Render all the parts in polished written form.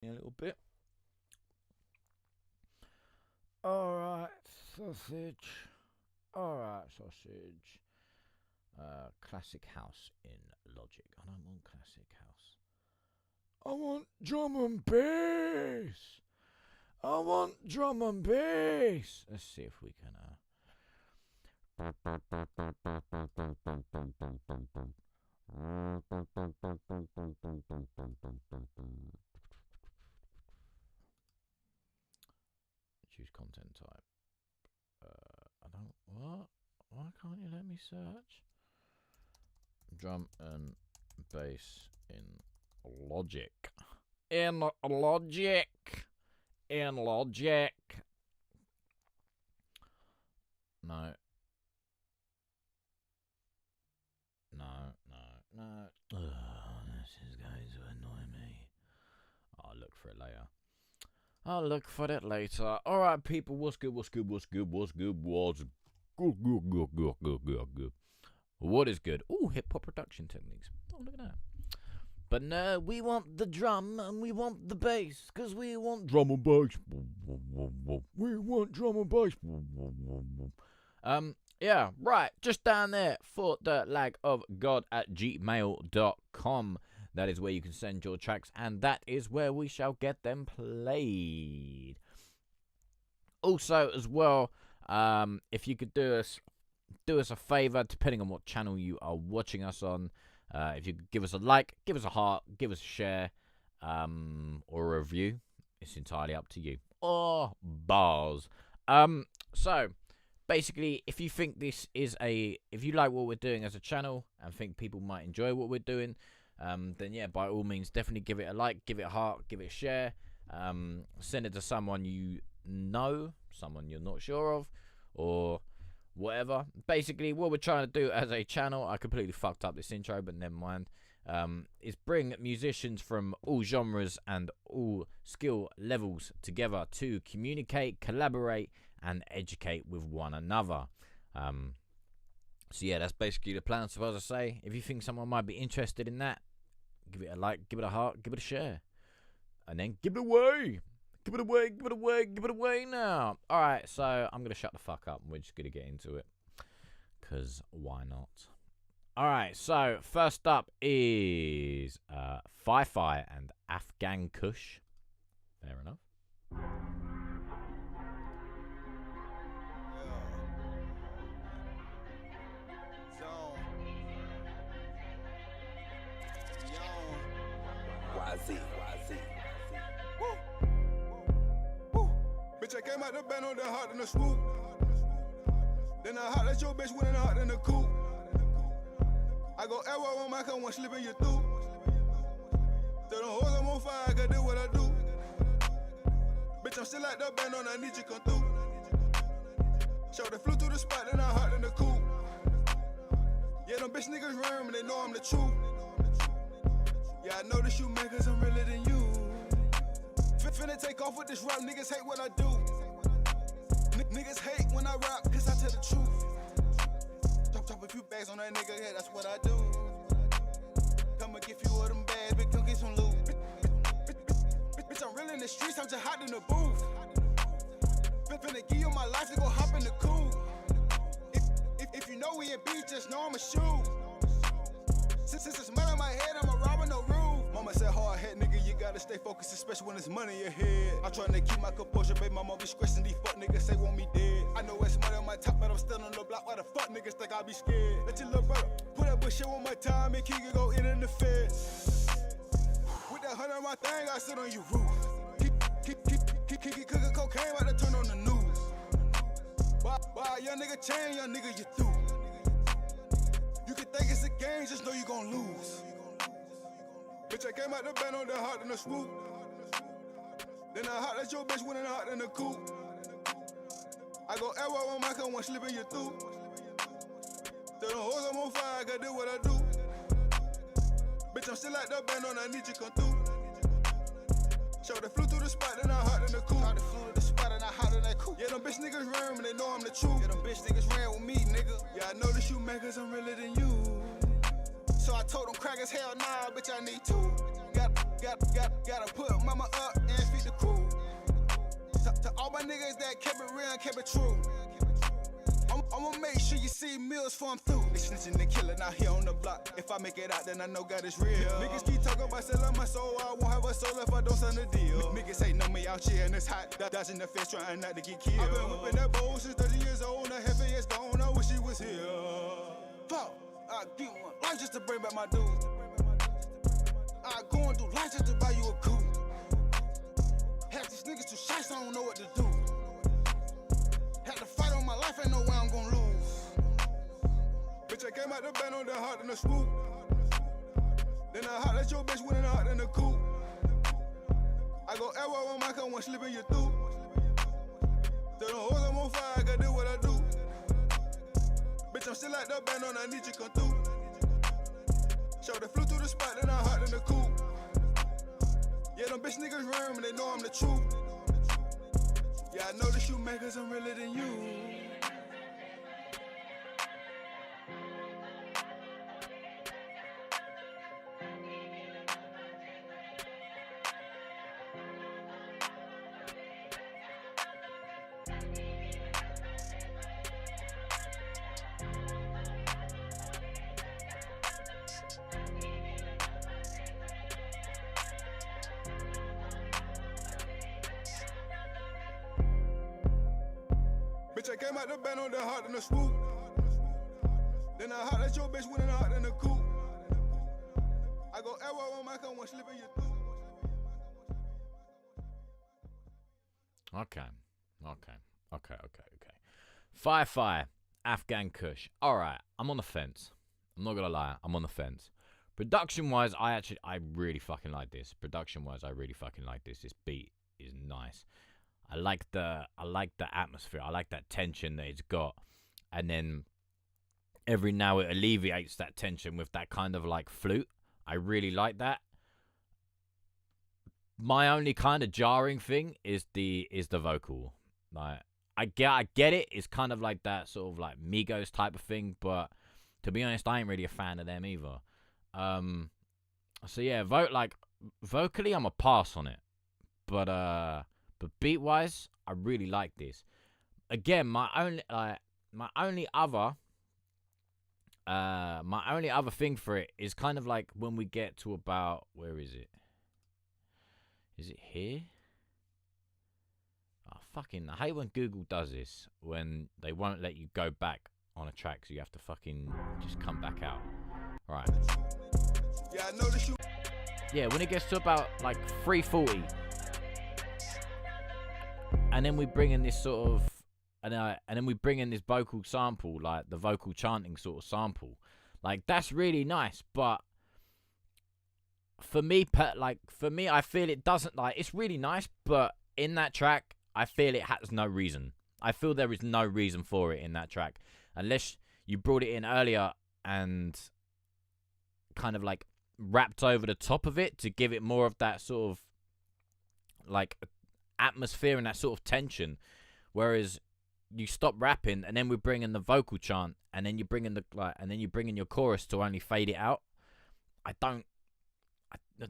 A little bit. Alright, sausage. Alright, sausage. Classic house in Logic. I don't want classic house. I want drum and bass. I want drum and bass. Let's see if we can. Choose content type. I don't. What? Why can't you let me search? Drum and bass in Logic. In Logic. In Logic. No. No. This is going to annoy me. I'll look for it later. I'll look for it later. Alright, people, what's good? What is good? Ooh, hip-hop production techniques. Oh, look at that. But no, we want the drum and we want the bass, because we want drum and bass. We want drum and bass. Yeah, right, just down there, forthelagofgod@gmail.com. That is where you can send your tracks, and that is where we shall get them played. Also, as well, if you could do us a favor, depending on what channel you are watching us on, if you could give us a like, give us a heart, give us a share, or a review. It's entirely up to you. Or bars. So basically, if you think if you like what we're doing as a channel and think people might enjoy what we're doing, then yeah, by all means, definitely give it a like, give it a heart, give it a share. Send it to someone you know, someone you're not sure of, or whatever. Basically, what we're trying to do as a channel, I completely fucked up this intro, but never mind, is bring musicians from all genres and all skill levels together to communicate, collaborate, and educate with one another. So yeah, that's basically the plan. So as I say, if you think someone might be interested in that, give it a like, give it a heart, give it a share, and then give it away. Give it away, give it away, give it away now. Alright, so I'm going to shut the fuck up and we're just going to get into it. Because why not? Alright, so first up is Fi-Fi and Afghan Kush. Fair enough. Bitch, I came out the band on the heart and the swoop. Then I hot at your bitch when I hot in the coupe. I go everywhere on my car, one slipping you through. Tell them hoes I'm on fire, I can do what I do. Bitch, I'm still at the band on, I need you come through. Show the flew through the spot, then I hot in the coupe. Yeah, them bitch niggas run and they know I'm the truth. Yeah, I know that you man, cause I'm realer than you. Finna take off with this rap, niggas hate what I do. Niggas hate when I rap, cause I tell the truth. Drop a few bags on that nigga, yeah, that's what I do. Come and get you all them bags, bitch, come get some loot. Bitch, I'm real in the streets, I'm just hot in the booth. Finna give you my life to go hop in the coupe. If you know we in beef, just know I'm a shoe. Since it's mud on my head, I'm a robber, no roof. Mama said hard head, nigga, you gotta stay focused, especially when there's money in your head. I'm trying to keep my composure, babe, my mom be stressing, these fuck niggas say want me dead. I know it's money on my top, but I'm still on the block, why the fuck niggas think I be scared? Let your little brother put that bullshit one more time, and King go in the fed. With that 100 on my thing, I sit on your roof. Keep cooking cocaine, about to turn on the news. Buy a young nigga chain, young nigga, you through. You can think it's a game, just know you gon' lose. Bitch, I came out the band on the heart and the swoop. Then I hot at your bitch when I hot in the coupe. I go everywhere on my car, one slipping you through. Tell them hoes I'm on fire, I can do what I do. Bitch, I'm still at the band on, I need you come through. Show the flew through the spot, then I hot in the coupe. Show the flew to the spot, and I hot in that coupe. Yeah, them bitch niggas ran, and they know I'm the truth. Yeah, them bitch niggas ran with me, nigga. Yeah, I know that you man, cause I'm realer than you. So I told them crackers, hell nah, bitch, I need two. Gotta put mama up and feed the crew. To all my niggas that kept it real and kept it true. I'ma make sure you see meals before I'm through. They snitching and killing out here on the block. If I make it out, then I know God is real. Niggas keep talking about selling my soul. I won't have a soul if I don't sign a deal. Niggas ain't know me out here and it's hot. Dodging the fence, trying not to get killed. I've been whipping that bowl since 30 years old. Now half a year's gone. I wish he was here. Fuck, I give my life just to bring back my dude. I go and do life just to buy you a coupe. Half these niggas too shy, so I don't know what to do. Had to fight on my life, ain't no way I'm gon' lose. Bitch, I came out the band on the heart and the swoop. Then I holler at your bitch when I hot in the coupe. I go everywhere on my car, one slipping you through. Tell the hoes I'm on fire, I can do what I do. Bitch, I'm still at the band on, I need you come through. Show the flew through the spot, then I hot in the coupe. Yeah, them bitch niggas run and they know I'm the truth. Yeah, I know the shoemakers, I'm realer than you. Bitch, I came out the band on the heart and the swoop. Then I holler at your bitch when I hot in the coupe. I go everywhere on my car, one slipping you through. Okay. 5-5, Afghan Kush. Alright, I'm on the fence. I'm not gonna lie, I'm on the fence. Production-wise, I really fucking like this. Production-wise, I really fucking like this. This beat is nice. I like the atmosphere. I like that tension that it's got. And then every now it alleviates that tension with that kind of like flute. I really like that. My only kind of jarring thing is the vocal. Like I get it. It's kind of like that sort of like Migos type of thing, but to be honest, I ain't really a fan of them either. So yeah, vocally I'm a pass on it. But beat wise, I really like this. Again, my only other thing for it is kind of like when we get to about, where is it? Is it here? Oh, fucking, I hate when Google does this, when they won't let you go back on a track, so you have to fucking just come back out. Right. Yeah, I know the shoe. Yeah, when it gets to about like 340. And then we bring in this sort of, and then we bring in this vocal sample, like the vocal chanting sort of sample. Like, that's really nice, but for me, I feel it doesn't, like, it's really nice, but in that track, I feel it has no reason. I feel there is no reason for it in that track. Unless you brought it in earlier and kind of, like, rapped over the top of it to give it more of that sort of, like, atmosphere and that sort of tension, whereas you stop rapping and then we bring in the vocal chant and then you bring in your chorus to only fade it out.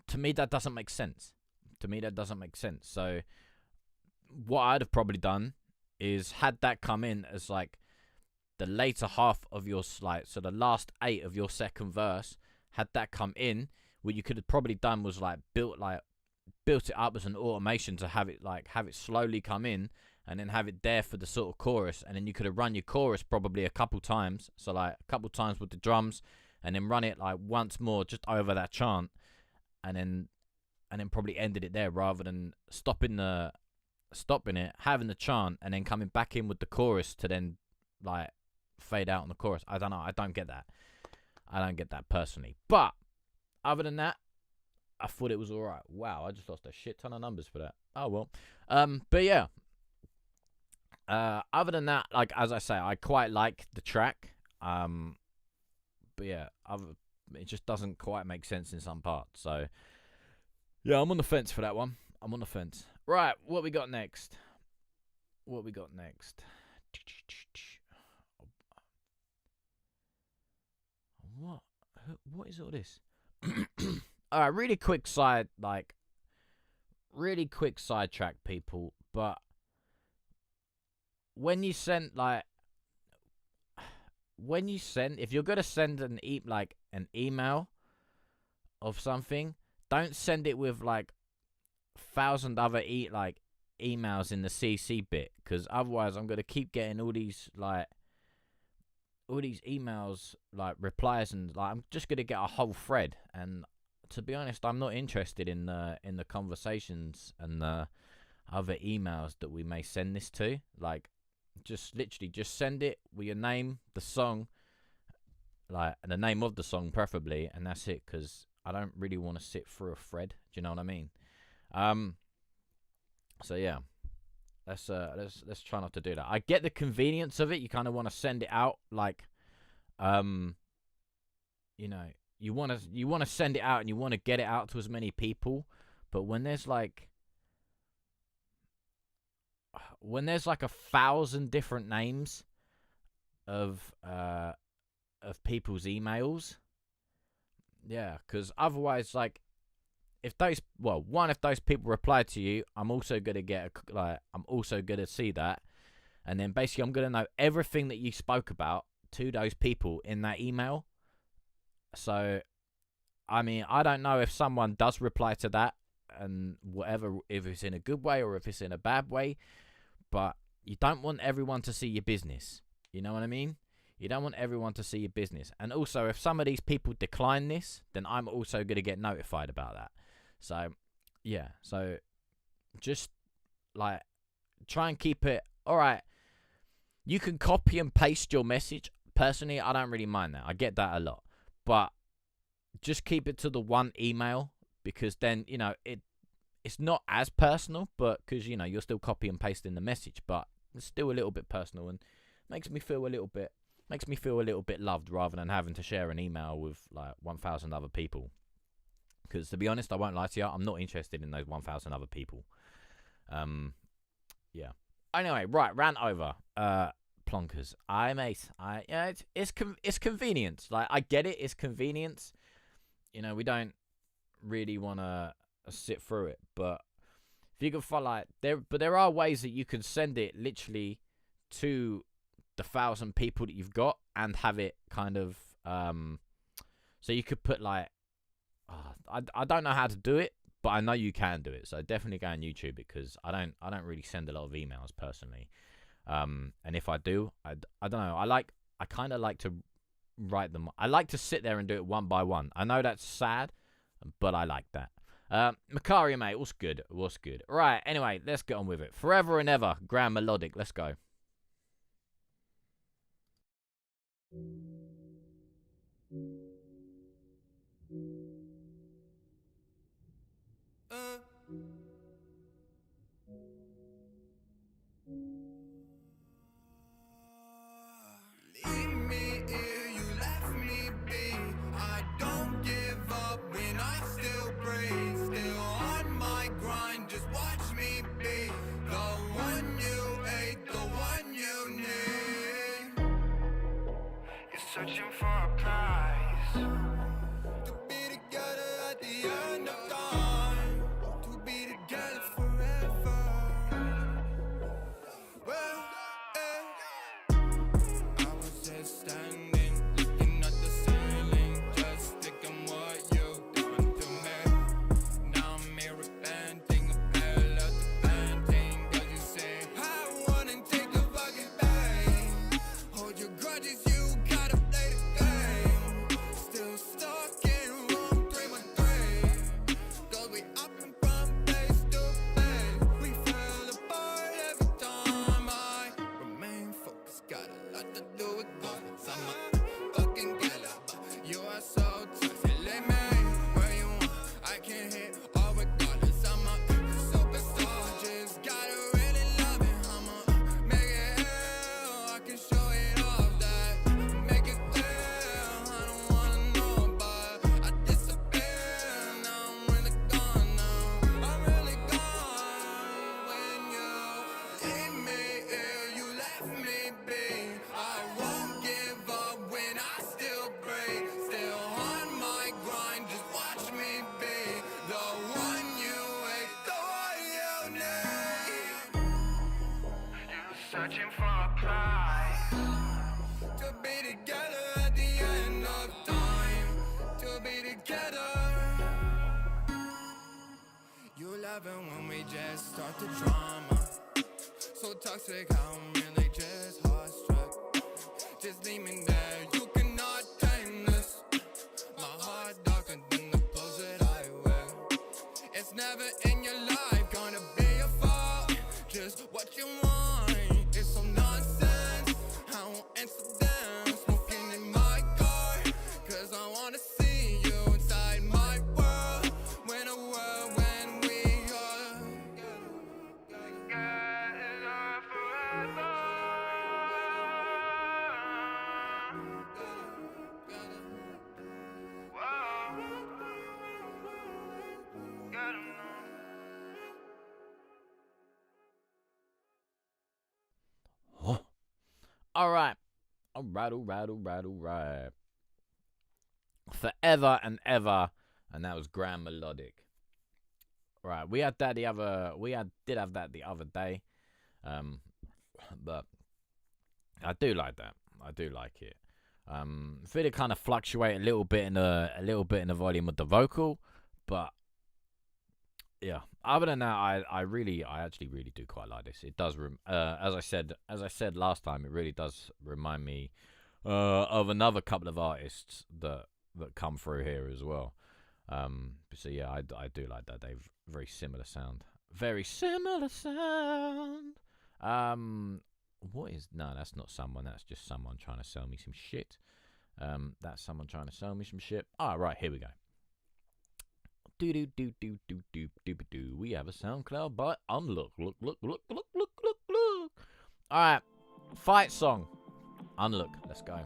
To me that doesn't make sense. So what I'd have probably done is had that come in as like the later half of your slide, so the last 8 of your second verse, had that come in. What you could have probably done was like built it up as an automation to have it slowly come in and then have it there for the sort of chorus, and then you could have run your chorus probably a couple times, so like a couple times with the drums, and then run it like once more just over that chant, and then probably ended it there rather than stopping it, having the chant, and then coming back in with the chorus to then like fade out on the chorus. I don't know. I don't get that personally. But other than that, I thought it was all right. Wow, I just lost a shit ton of numbers for that. Oh well. But yeah. Other than that, like as I say, I quite like the track. But yeah, it just doesn't quite make sense in some parts. So yeah, I'm on the fence for that one. I'm on the fence. Right, what we got next? What is all this? All right, really quick sidetrack, people. But when you send if you're gonna send an email of something, don't send it with like 1,000 other emails in the CC bit, because otherwise I'm gonna keep getting all these emails, like replies, and like I'm just gonna get a whole thread. And to be honest, I'm not interested in the conversations and the other emails that we may send this to. Like, just send it with your name, the song, like the name of the song preferably, and that's it. Because I don't really want to sit through a thread. Do you know what I mean? So yeah, let's try not to do that. I get the convenience of it. You kind of want to send it out like, you know, you want to send it out and you want to get it out to as many people. But when there's like 1,000 different names of people's emails, yeah, because otherwise, like, if those people reply to you, I'm also gonna see that, and then basically I'm gonna know everything that you spoke about to those people in that email. So, I mean, I don't know if someone does reply to that and whatever, if it's in a good way or if it's in a bad way, but you don't want everyone to see your business. You know what I mean? You don't want everyone to see your business. And also, if some of these people decline this, then I'm also going to get notified about that. So, yeah. So, just, like, try and keep it... Alright, you can copy and paste your message. Personally, I don't really mind that. I get that a lot. But just keep it to the one email, because then, you know, it's not as personal, but because, you know, you're still copy and pasting the message, but it's still a little bit personal and makes me feel a little bit loved, rather than having to share an email with like 1,000 other people. Because to be honest, I won't lie to you, I'm not interested in those 1,000 other people. Yeah. Anyway, right, rant over. Plonkers. It's convenience. Like, I get it, it's convenience. You know, we don't really want to sit through it, but if you can find there are ways that you can send it literally to the 1,000 people that you've got and have it kind of so you could put like I don't know how to do it, but I know you can do it. So definitely go on YouTube, because I don't really send a lot of emails personally. And if I do, I don't know. I kind of like to write them. I like to sit there and do it one by one. I know that's sad, but I like that. Makaria, mate, what's good? What's good? Right, anyway, let's get on with it. Forever and Ever, Grand Melodic. Let's go. Leave me here, you left me be. I don't give up when I still breathe. Still on my grind, just watch me be the one you ate, the one you need. You're searching for a prize to be together at the end of time, to be together forever. Well, I was just standing, looking at the ceiling, just thinking what you done to me. Now I'm here repenting, I fell out the panting, 'cause you say I wanna take the fucking bang. Hold your grudges, you gotta play the game. Still Searching for a prize to be together at the end of time. To be together. You love it when we just start the drama. So toxic, how I'm really just heartstruck. Just leave me there, you cannot tame this. My heart darker than the clothes that I wear. It's never in your life gonna be a fault. Just what you want. It's so nonsense. I won't answer them. Smoking in my car, cause I wanna see you inside my world. When a world when we are together forever. Oh. All right. All right. Forever and ever, and that was Grand Melodic. Right, we had that did have that the other day, but I do like that. I do like it. I feel it kind of fluctuate a little bit in the volume of the vocal, but yeah. Other than that, I actually really do quite like this. It does, as I said last time, it really does remind me of another couple of artists that come through here as well. So yeah, I do like that. They've very similar sound. Very similar sound. What is... No, that's not someone. That's just someone trying to sell me some shit. That's someone trying to sell me some shit. All right, here we go. Do. We have a SoundCloud by Unlook. Look. All right, fight song. Unlook. Let's go.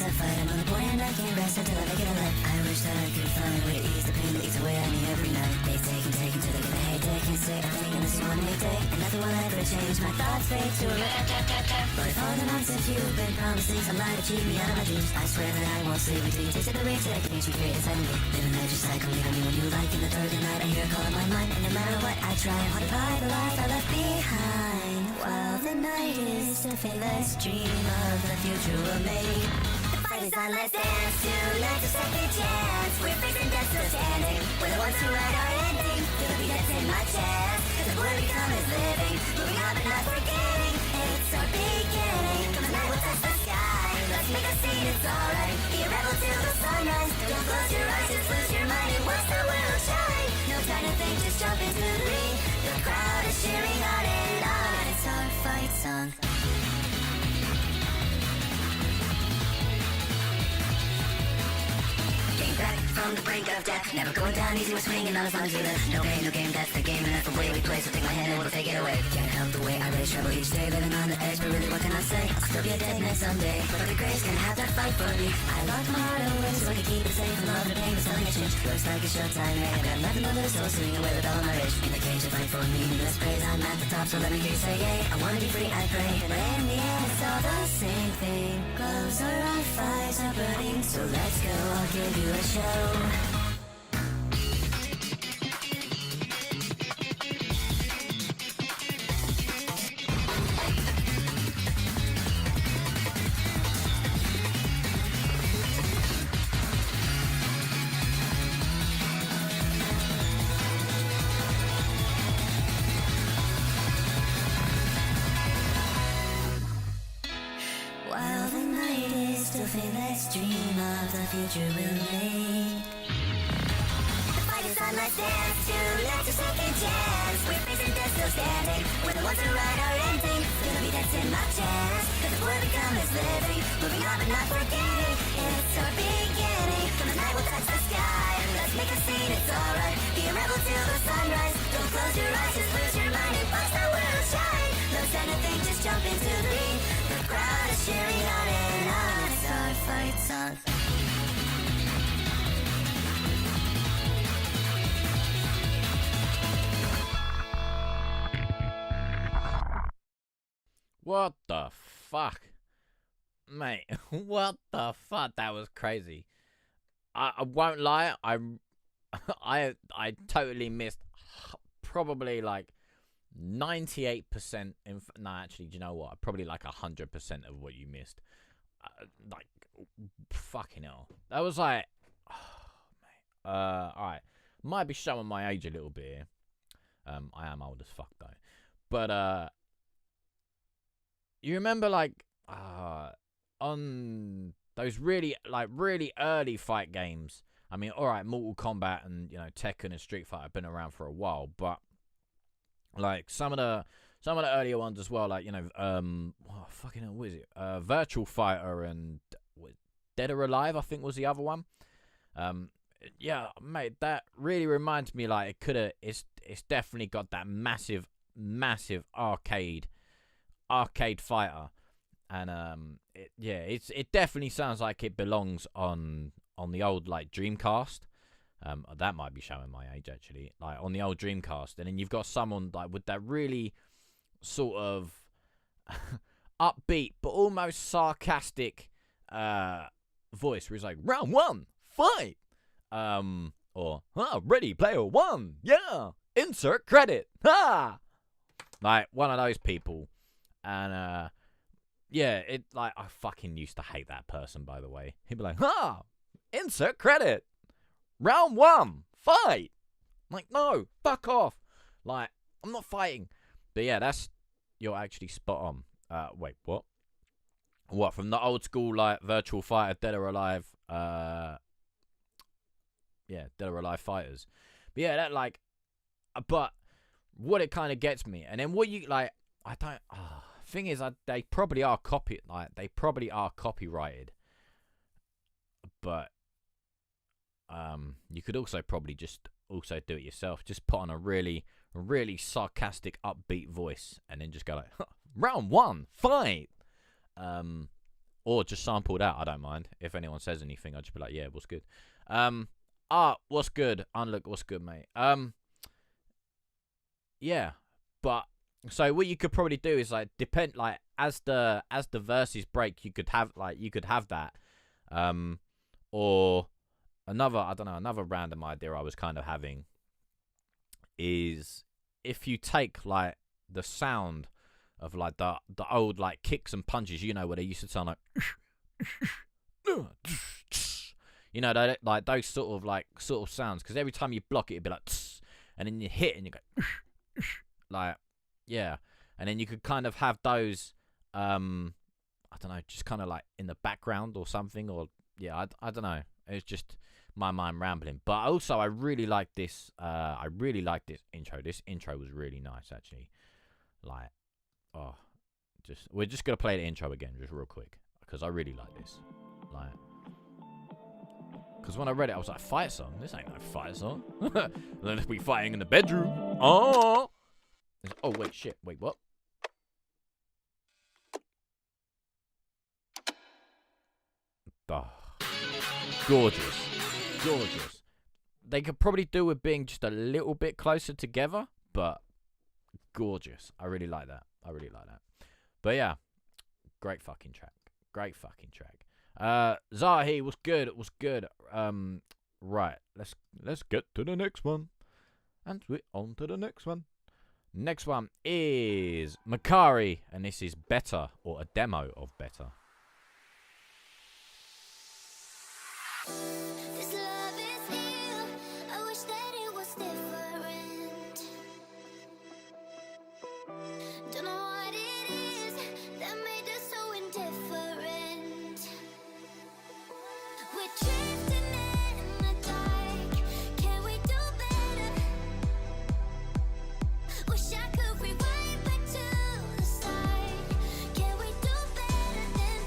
Fight, I'm on the board and I can't rest until I make it alive. I wish that I could find a way to ease the pain that eats away at me every night. They take and take until they get a hate. They can't say everything in this one make day, and nothing will ever change. My thoughts fade to a but if all the nonsense you've been promising some lie to cheat me out of my dreams, I swear that I won't sleep until you tasted the rage that the you create inside me. Living that just cycle, leaving me when you like in the third of the night. I hear a call in my mind, and no matter what I try, I want to buy the life I left behind. While the night is still faithless dream of the future we'll make. It's on, let's dance to let a second chance. We're facing death still standing. We're the ones who write our ending. Feel the beat that's in my chest. Cause the word we become is living. Moving on but not forgetting. It's our beginning. Come the night we'll touch the sky. Let's make a scene, it's alright. Be a rebel till the sunrise. Don't close your eyes, just lose your mind and watch the world shine. No time to think, just jump into the ring. The crowd is cheering on and on. And it's our fight song. Back from the brink of death, never going down easy, we're swinging on as long as we live. No pain, no game, that's the game, and that's the way we play. So take my hand and we'll take it away. Can't help the way I raise trouble each day, living on the edge, but really what can I say? I'll still be a dead man someday, but the grace can have that fight for me. I locked my heart away so I can keep it safe from love and pain, but something has changed. Looks like it's showtime, hey, I've got nothing to lose, so I'll swing away with all my rage. In the cage to fight for me, let's praise, I'm at the top, so let me hear you say yay. I wanna be free, I pray, but in the end it's all the same thing. Gloves are on, fires are burning, so let's go, I'll give you a show. While the night is still fading, let's dream of the future we'll make. The fight is on, let's dance to let a second chance. We're facing death still standing. We're the ones who write our ending. Feel the beat that's in my chest. Cause the word we come is living. Moving on but not forgetting. It's our beginning. Come the night we'll touch the sky. Let's make a scene, it's alright. Be a rebel till the sunrise. Don't close your eyes, just lose your mind and watch the world shine. No sign of thing, just jump in. What the fuck? Mate, what the fuck? That was crazy. I won't lie, I totally missed probably like 98%. Actually, do you know what? Probably like 100% of what you missed. Like, fucking hell. That was like, mate. Alright. Might be showing my age a little bit here. I am old as fuck though. But you remember like on those really early fight games. I mean, all right, Mortal Kombat and Tekken and Street Fighter have been around for a while, but like some of the earlier ones as well, like fucking hell, what is it? Virtual Fighter and Dead or Alive, I think was the other one. Yeah, mate, that really reminds me like it's definitely got that massive arcade fighter. And it definitely sounds like it belongs on the old like Dreamcast. That might be showing my age actually. Like on the old Dreamcast, and then you've got someone like with that really sort of upbeat but almost sarcastic voice, where he's like, "Round one, fight!" Or "Ready, player one, yeah, insert credit." Like one of those people, and yeah, I fucking used to hate that person, by the way. He'd be like, insert credit. Round one, fight. I'm like, no, fuck off. Like, I'm not fighting. But yeah, you're actually spot on. Wait, what? What, from the old school, like, Virtual Fighter, Dead or Alive, Dead or Alive fighters. But yeah, that, like, but what it kind of gets me, and then what you, like, I don't, thing is, they probably are copyrighted, but you could also probably just also do it yourself. Just put on a really sarcastic, upbeat voice, and then just go like, "Round one, fight!" Or just sample that. I don't mind if anyone says anything. I'll just be like, "Yeah, what's good?" What's good? Unlook, what's good, mate? Yeah, but. So what you could probably do is like as the verses break, you could have that, or another random idea I was kind of having is if you take like the sound of like the old like kicks and punches, where they used to sound like, that like those sort of sounds, because every time you block it, it'd be like, and then you hit and you go, like. Yeah, and then you could kind of have those, I don't know, just kind of like in the background or something, or yeah, I don't know. It's just my mind rambling. But also, I really like this. I really like this intro. This intro was really nice, actually. Like, we're just gonna play the intro again, just real quick, because I really like this. Like, because when I read it, I was like, fight song? This ain't no fight song. Let's be fighting in the bedroom. Oh. Oh, wait, shit. Wait, what? Oh, gorgeous. Gorgeous. They could probably do with being just a little bit closer together, but gorgeous. I really like that. But yeah, great fucking track. Zahi was good. It was good. Right. Let's get to the next one. And we're on to the next one. Next one is Makari, and this is Better, or a demo of Better. This love is real. I wish that it was different. Don't know what it is that made us so indifferent. We're drifting in the dark. Can we do better? Wish I could rewind back to the start. Can we do better than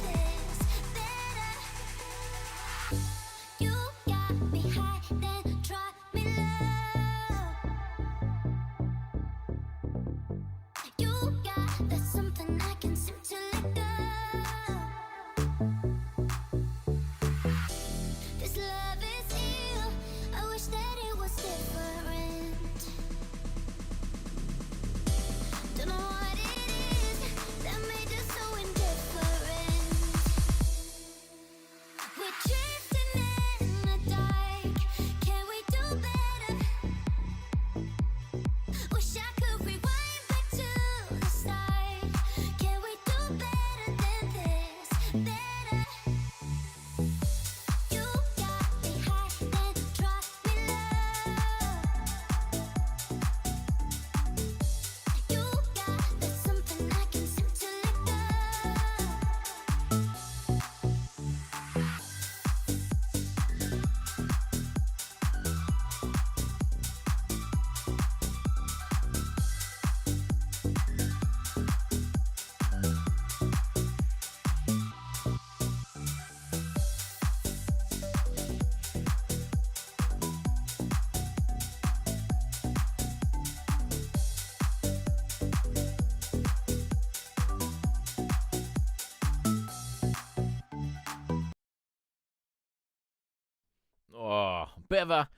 bit of a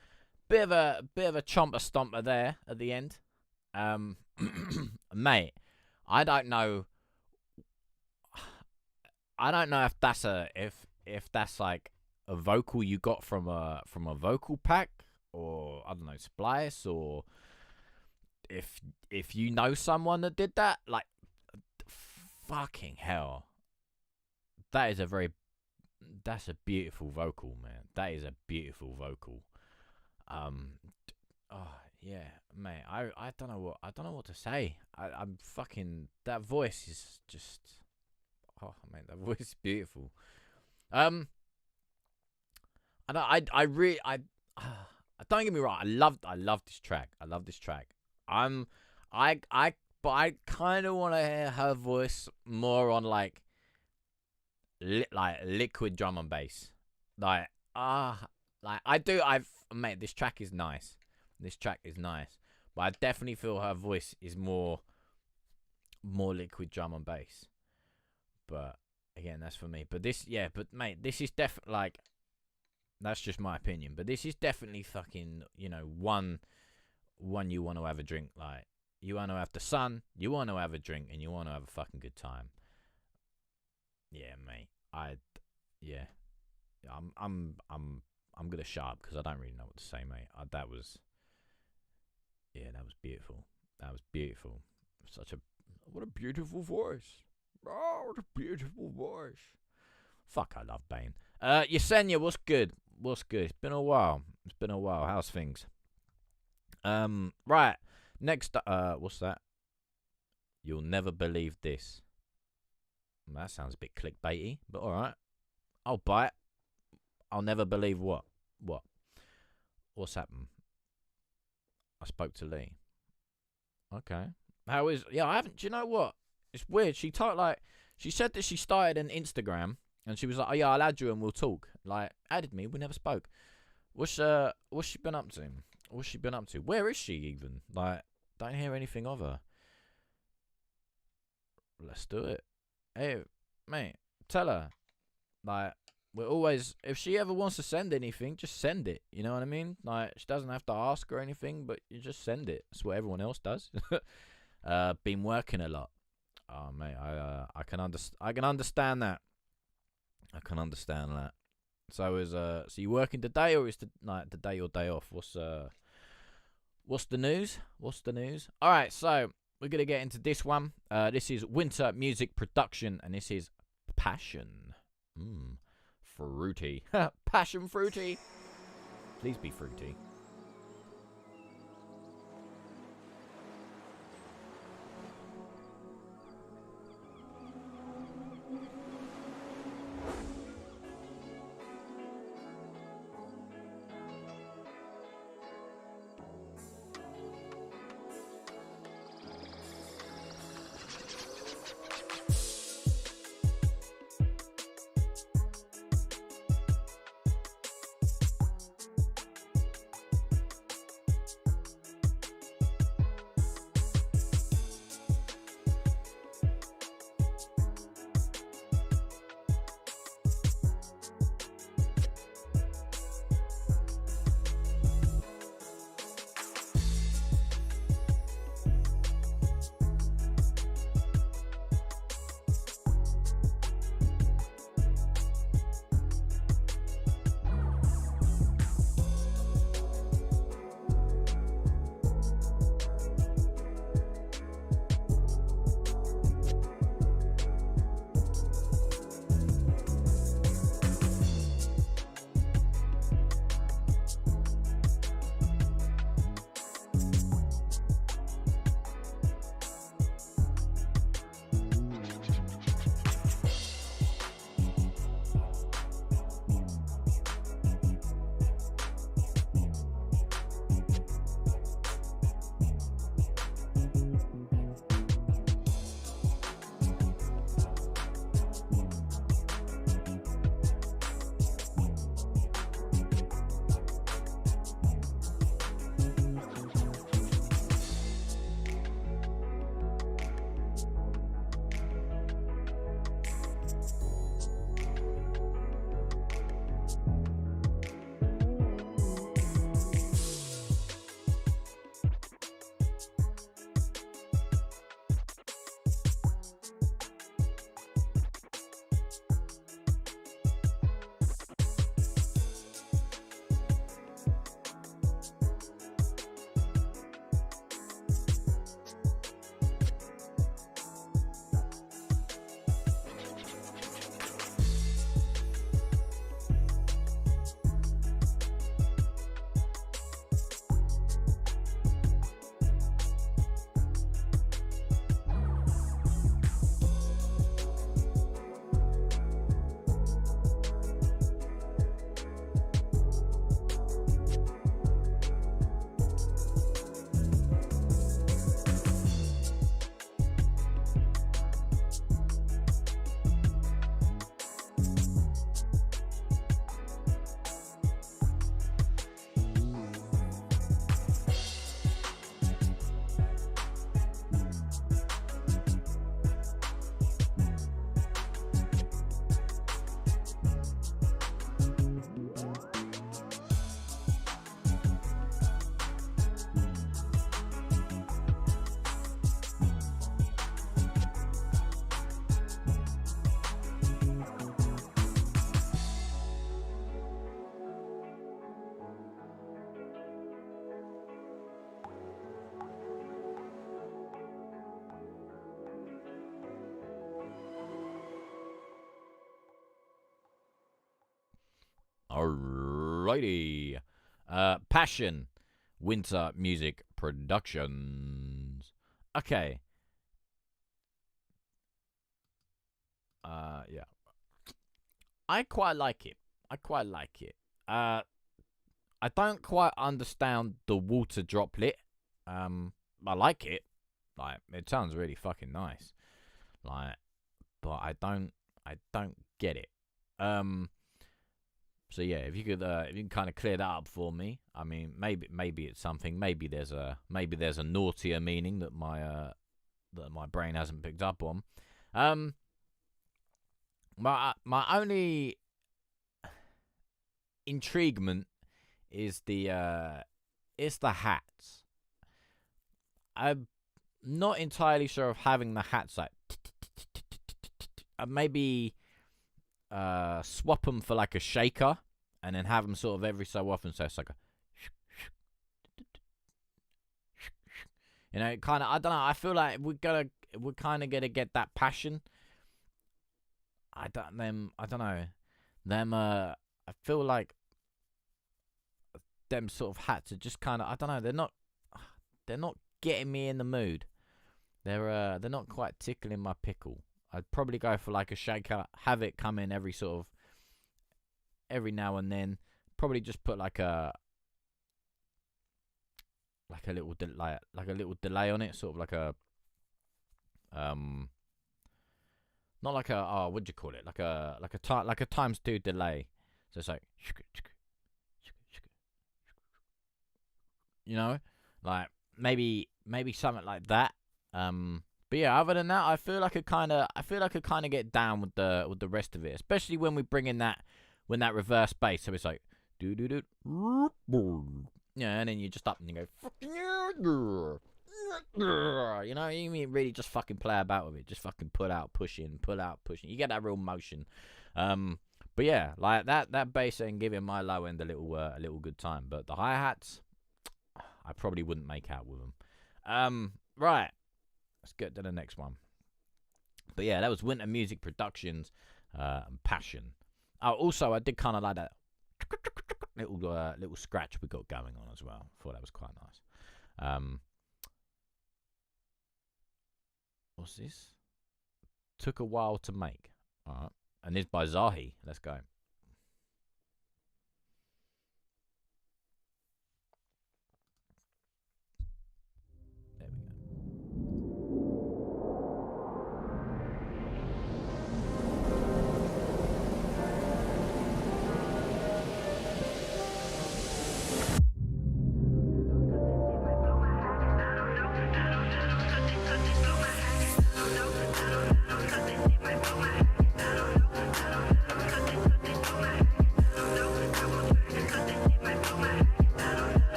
chomper stomper there at the end. Mate, I don't know if that's like a vocal you got from a vocal pack, or I don't know, splice, or if you know someone that did that. Like, fucking hell, that's a beautiful vocal, man. That is a beautiful vocal. Oh yeah, mate. I don't know what to say. I'm fucking, that voice is just, oh man, that voice is beautiful. I don't get me wrong. I love this track. But I kind of want to hear her voice more on like liquid drum and bass. Mate, this track is nice. But I definitely feel her voice is more liquid drum and bass. But again, that's for me. But this, yeah, but mate, this is definitely like, that's just my opinion. But this is definitely fucking, you know, one you want to have a drink. Like, you want to have the sun, you want to have a drink, and you want to have a fucking good time. Yeah, mate. I'm gonna shut up because I don't really know what to say, mate. That was beautiful. What a beautiful voice. Oh, what a beautiful voice. Fuck, I love Bane. Yesenia, what's good? It's been a while. How's things? Right. Next, what's that? You'll never believe this. That sounds a bit clickbaity, but alright. I'll buy it. I'll never believe what? What's happened? I spoke to Lee. Okay. How is... Yeah, I haven't... Do you know what? It's weird. She said that she started an Instagram, and she was like, oh yeah, I'll add you and we'll talk. Like, added me, we never spoke. What's she been up to? Where is she even? Like, don't hear anything of her. Let's do it. Hey, mate, tell her. Like, we're always... If she ever wants to send anything, just send it. You know what I mean? Like, she doesn't have to ask or anything, but you just send it. That's what everyone else does. Been working a lot. Oh, mate, I can understand that. So you working today, or is the day your day off? What's the news? All right, so we're gonna get into this one. This is Winter Music Production, and this is Passion. Fruity. Passion fruity. Please be fruity. Alrighty. Passion, Winter Music Productions. Okay. Yeah. I quite like it. I don't quite understand the water droplet. I like it. Like, it sounds really fucking nice. Like, but I don't get it. So yeah, if you can kind of clear that up for me. I mean, maybe it's something. Maybe there's a naughtier meaning that my brain hasn't picked up on. My only intriguement is the hats. I'm not entirely sure of having the hats like maybe swap them for like a shaker and then have them sort of every so often, so it's like a kind of, I don't know, I feel like we're kind of gonna get that passion. I feel like them sort of hats are just kind of, I don't know, they're not getting me in the mood. They're not quite tickling my pickle. I'd probably go for like a shaker, have it come in every now and then. Probably just put like a little delay on it, sort of like a not like a what do you call it? Like a ×2 delay. So it's like like maybe something like that. But yeah, other than that, I feel like I kind of get down with the rest of it, especially when we bring in that reverse bass. So it's like do do do, and then you just up and you go fucking you really just fucking play about with it, just fucking pull out, push in. You get that real motion. But yeah, like that bass ain't giving my low end a little good time. But the hi hats, I probably wouldn't make out with them. Right. Let's get to the next one. But yeah, that was Winter Music Productions and Passion. Oh, also, I did kind of like that little scratch we got going on as well. Thought that was quite nice. What's this? Took a while to make. All right. And this by Zahi. Let's go. There we go.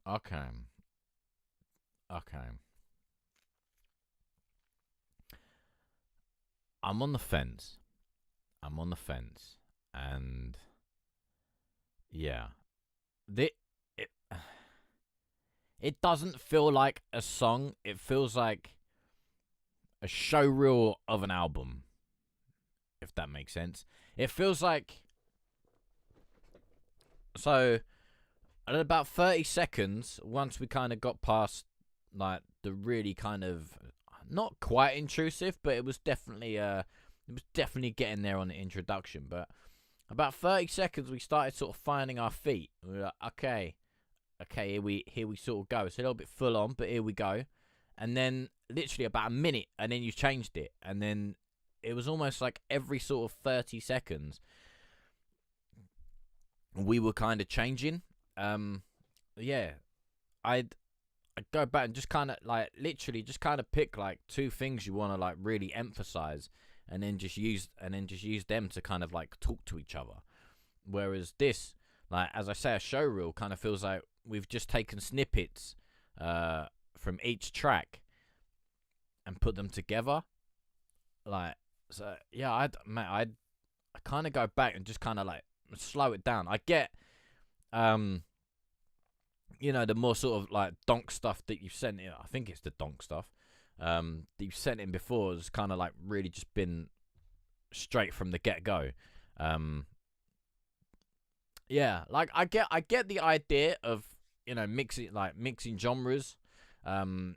Okay. I'm on the fence. And yeah, it it doesn't feel like a song. It feels like a showreel of an album, if that makes sense. It feels like, so at about 30 seconds, once we kind of got past like the really kind of not quite intrusive, but it was definitely getting there on the introduction. But about 30 seconds, we started sort of finding our feet. We were like, okay, here we sort of go. It's a little bit full on, but here we go. And then literally about a minute, and then you changed it, and then it was almost like every sort of 30 seconds we were kind of changing. Yeah, I'd go back and just kind of like literally just kind of pick like two things you want to like really emphasize, and then just use them to kind of like talk to each other. Whereas this, like as I say, a showreel kind of feels like we've just taken snippets from each track and put them together. Like, so yeah, I'd kind of go back and just kind of like slow it down. I get you know, the more sort of like donk stuff that you've sent in. I think it's the donk stuff that you've sent in before has kind of like really just been straight from the get-go. Yeah, like I get the idea of, you know, mixing genres, and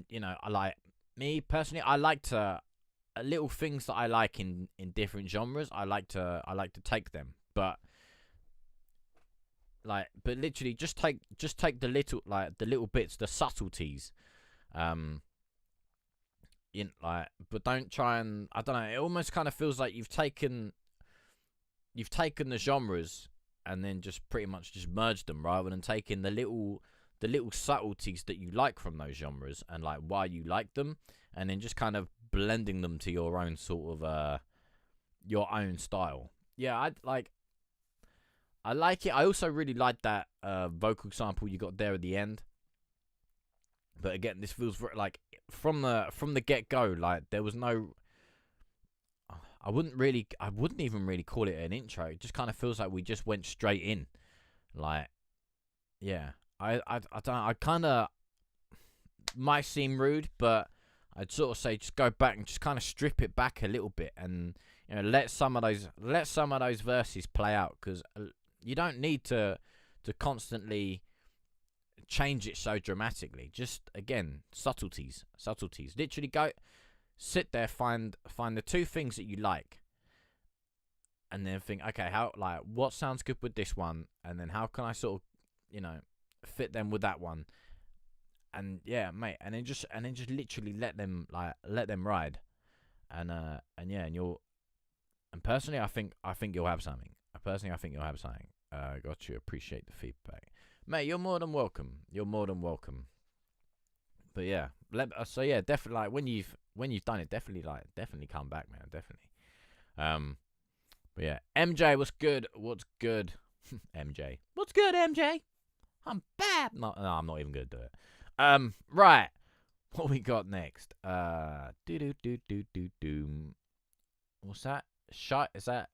you know, I like, me personally, I like to little things that I like in different genres. I like to take them, but literally just take the little bits, the subtleties, in like, but don't try and, I don't know, it almost kind of feels like you've taken the genres and then just pretty much just merged them, rather than taking the little subtleties that you like from those genres and like why you like them, and then just kind of blending them to your own sort of your own style. Yeah, I like it. I also really like that vocal sample you got there at the end. But again, this feels very, like from the get go, like there was no. I wouldn't even really call it an intro. It just kind of feels like we just went straight in. Like, yeah, I don't. I kind of might seem rude, but I'd sort of say just go back and just kind of strip it back a little bit, and you know, let some of those verses play out, because you don't need to constantly change it so dramatically. Just again, subtleties. Literally go sit there, find the two things that you like, and then think, okay, how, like, what sounds good with this one, and then how can I sort of, you know, fit them with that one. And yeah, mate, and then just literally let them ride, and yeah, and personally, I think you'll have something. Got you. Appreciate the feedback, mate. You're more than welcome. But yeah, so yeah, definitely, like when you've done it, definitely come back, man. Definitely. But yeah, MJ, what's good? MJ, what's good, MJ? I'm bad. No, I'm not even gonna do it. Right. What we got next? What's that? Is that?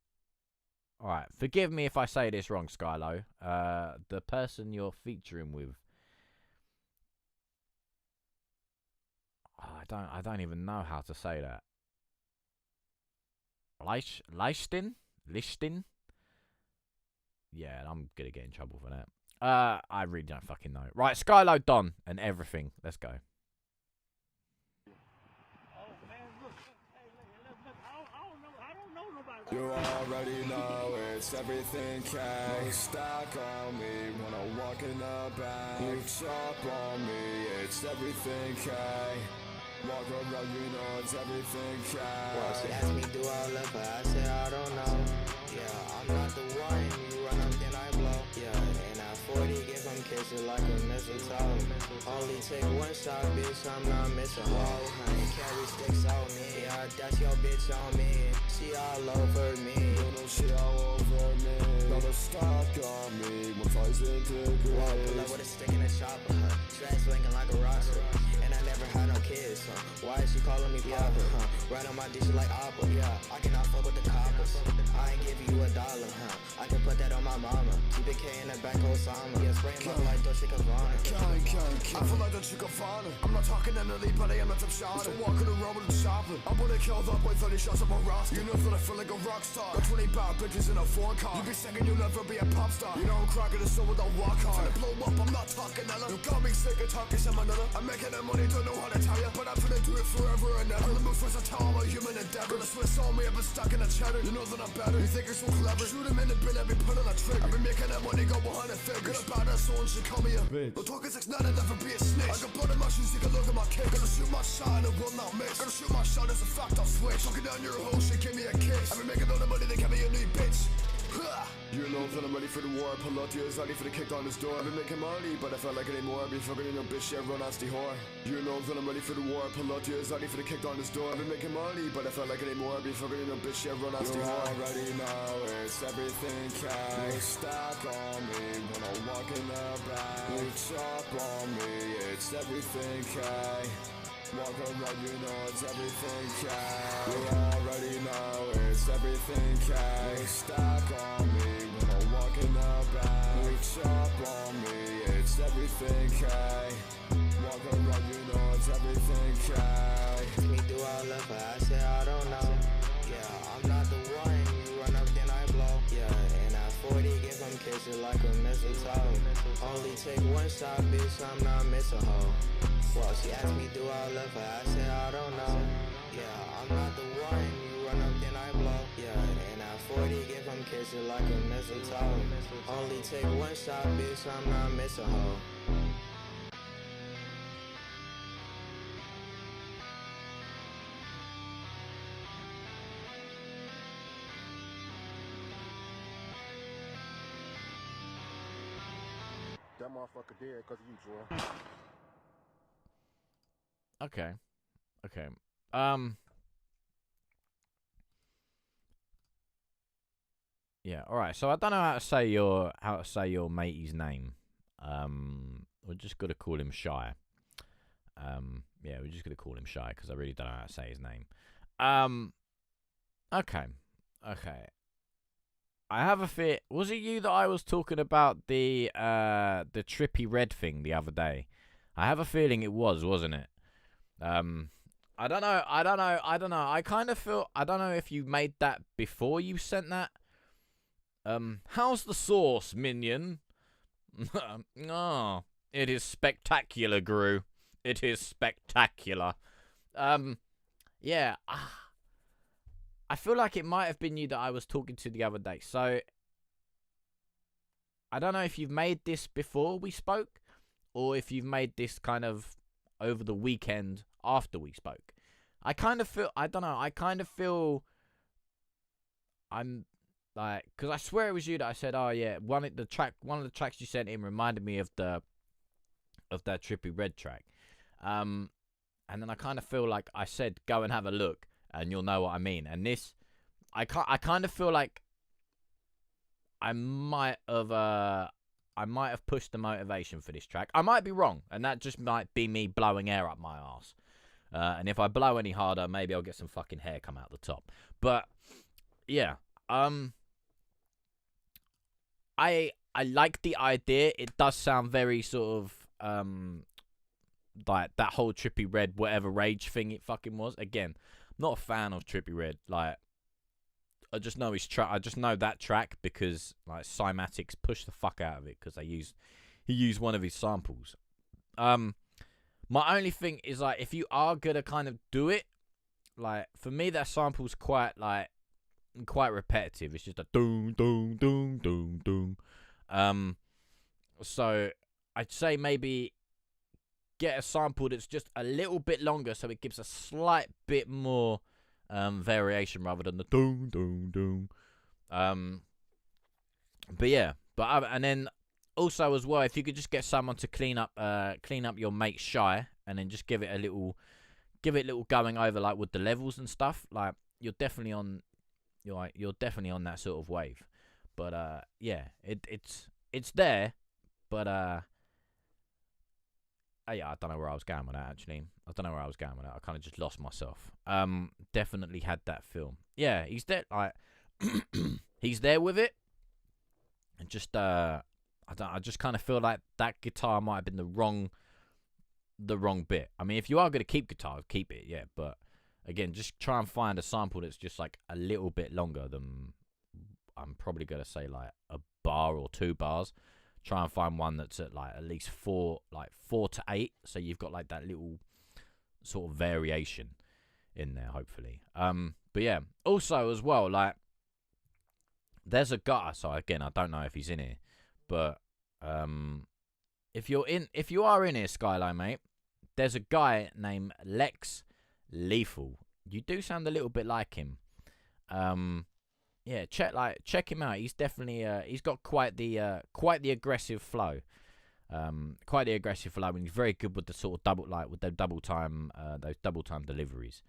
All right. Forgive me if I say this wrong, Skylo. The person you're featuring with. I don't even know how to say that. Lishtin? Yeah, I'm gonna get in trouble for that. I really don't fucking know. Right, Skylo, Don, and everything. Let's go. You already know it's everything K. Stack on me when I walk in the back. You chop on me, it's everything K. Walk around, you know it's everything K. Well, she asked me do I love her, I said I don't know. Yeah, I'm not the one, you run up then I blow. Yeah, and I 40 get from K kiss it like a mistletoe. Only take one shot, bitch, I'm not missing hoe. I ain't carry sticks on me, yeah, that's your bitch on me. She all over me, you know she all over me. Got a stock on me, my ties integrate. Pull up with a stick in the shopper, dress swinging like a roster. And I never had no kids, why is she calling me Papa? Right on my dish like Apple, yeah, I cannot fuck with the coppers. I ain't giving you $1, I can put that on my mama. TBK in the back, Osama. Yeah, spray him up like Dolce Gabbana. I feel like Dolce Gabbana. I'm not talking Emily, but I am not top shot. I'm walking around with a shopping. I'm gonna kill up with 30 shots on my roster. You know that I feel like a rock star. Got 20 bad bitches in a 4-car. You be singing, you'll never be a pop star. You know I'm cracking the soul without walk hard. Finna blow up, I'm not talking Ella. You got me sick of talking salmonella. I'm making that money, don't know how to tell ya. But I'm finna do it forever and ever. The move first, I tell I'm a human endeavor. The Swiss on me, I've been stuck in a cheddar. You know that I'm better. You think you're so clever. Shoot him in the bin, I've been putting a trigger. I've been making that money go behind the figures. Good about that soul, she call me a bitch. No talking 6'9" and never be a snitch. I got blood in my shoes, take a look at my kick. Gonna shoot my shot and it will not miss. Gonna shoot my shot as a fact, I'll switch. Talking down your hoe, she give me a kiss. I've been making all the money, they give me a new bitch. You know that I'm ready for the war. Pull out the ready for the kick on this door. I've been making money, but I felt like anymore. I've been fucking in your bitch, yeah, run nasty whore. You know that I'm ready for the war. Pull out the ready for the kick on this door. I've been making money, but I felt like anymore. I've been fucking in your bitch, yeah, run nasty whore. You already know it's everything cash. Stack on me when I walk in the back. You chop on me, it's everything cash. Walk around, you know it's everything cash. You already know it's everything cash. Stack on me when I walk in the back. You chop on me, it's everything cash. Walk around, you know it's everything cash. Ask me do I love her, I say I don't know. Yeah, I'm not the one, you run up then I blow. Yeah, and at 40 give them kisses like a mistletoe. Only take one shot, bitch, I'm not missing hoe. Well, she asked me, do I love her? I said, I don't know. Yeah, I'm not the one. You run up, then I blow. Yeah, and at 40, give them kisses like a mistletoe. Only take one shot, bitch, I'm not missing hoe. That motherfucker dead because of you, Joel. Okay. Yeah, alright, so I don't know how to say your mate's name. We're just gonna call him Shy. Yeah, we're just gonna call him Shy because I really don't know how to say his name. Okay. I have a fear. Was it you that I was talking about the trippy red thing the other day? I have a feeling it was, wasn't it? I don't know. I kind of feel, I don't know if you made that before you sent that. How's the sauce, minion? Oh, it is spectacular, Gru. It is spectacular. Yeah. I feel like it might have been you that I was talking to the other day. So, I don't know if you've made this before we spoke, or if you've made this kind of over the weekend after we spoke. I kind of feel, I don't know, I kind of feel I'm like, because I swear it was you that I said, oh yeah, one of the tracks you sent in reminded me of that Trippy Red track. And then I kind of feel like I said, go and have a look, and you'll know what I mean. And this, I kind of feel like I might have pushed the motivation for this track. I might be wrong, and that just might be me blowing air up my ass. And if I blow any harder, maybe I'll get some fucking hair come out the top. But yeah, I like the idea. It does sound very sort of like that whole Trippy Red whatever rage thing it fucking was. Again, I'm not a fan of Trippy Red. Like, I just know his track. I just know that track because like Cymatics pushed the fuck out of it because he used one of his samples. My only thing is, like, if you are gonna kind of do it, like, for me that sample's quite repetitive. It's just a doom doom doom doom doom. So I'd say maybe get a sample that's just a little bit longer, so it gives a slight bit more variation rather than the doom doom doom. But yeah, and then Also, as well, if you could just get someone to clean up your mate's shy, and then just give it a little going over, like with the levels and stuff. Like you're definitely on that sort of wave. But yeah, it's there, but yeah, I don't know where I was going with that, actually. I don't know where I was going with that. I kind of just lost myself. Definitely had that film. Yeah, he's there. Like, he's there with it. And just, I just kind of feel like that guitar might have been the wrong bit. I mean, if you are going to keep guitars, keep it, yeah. But, again, just try and find a sample that's just, like, a little bit longer than, I'm probably going to say, like, a bar or 2 bars. Try and find one that's at like at least 4 to 8, so you've got like that little sort of variation in there, hopefully. But yeah, also as well, like there's a guy. So again, I don't know if he's in here, but if you are in here, Skyline, mate, there's a guy named Lex Lethal. You do sound a little bit like him. Yeah, check him out. He's definitely he's got quite the aggressive flow. Quite the aggressive flow, and he's very good with the sort of double time deliveries.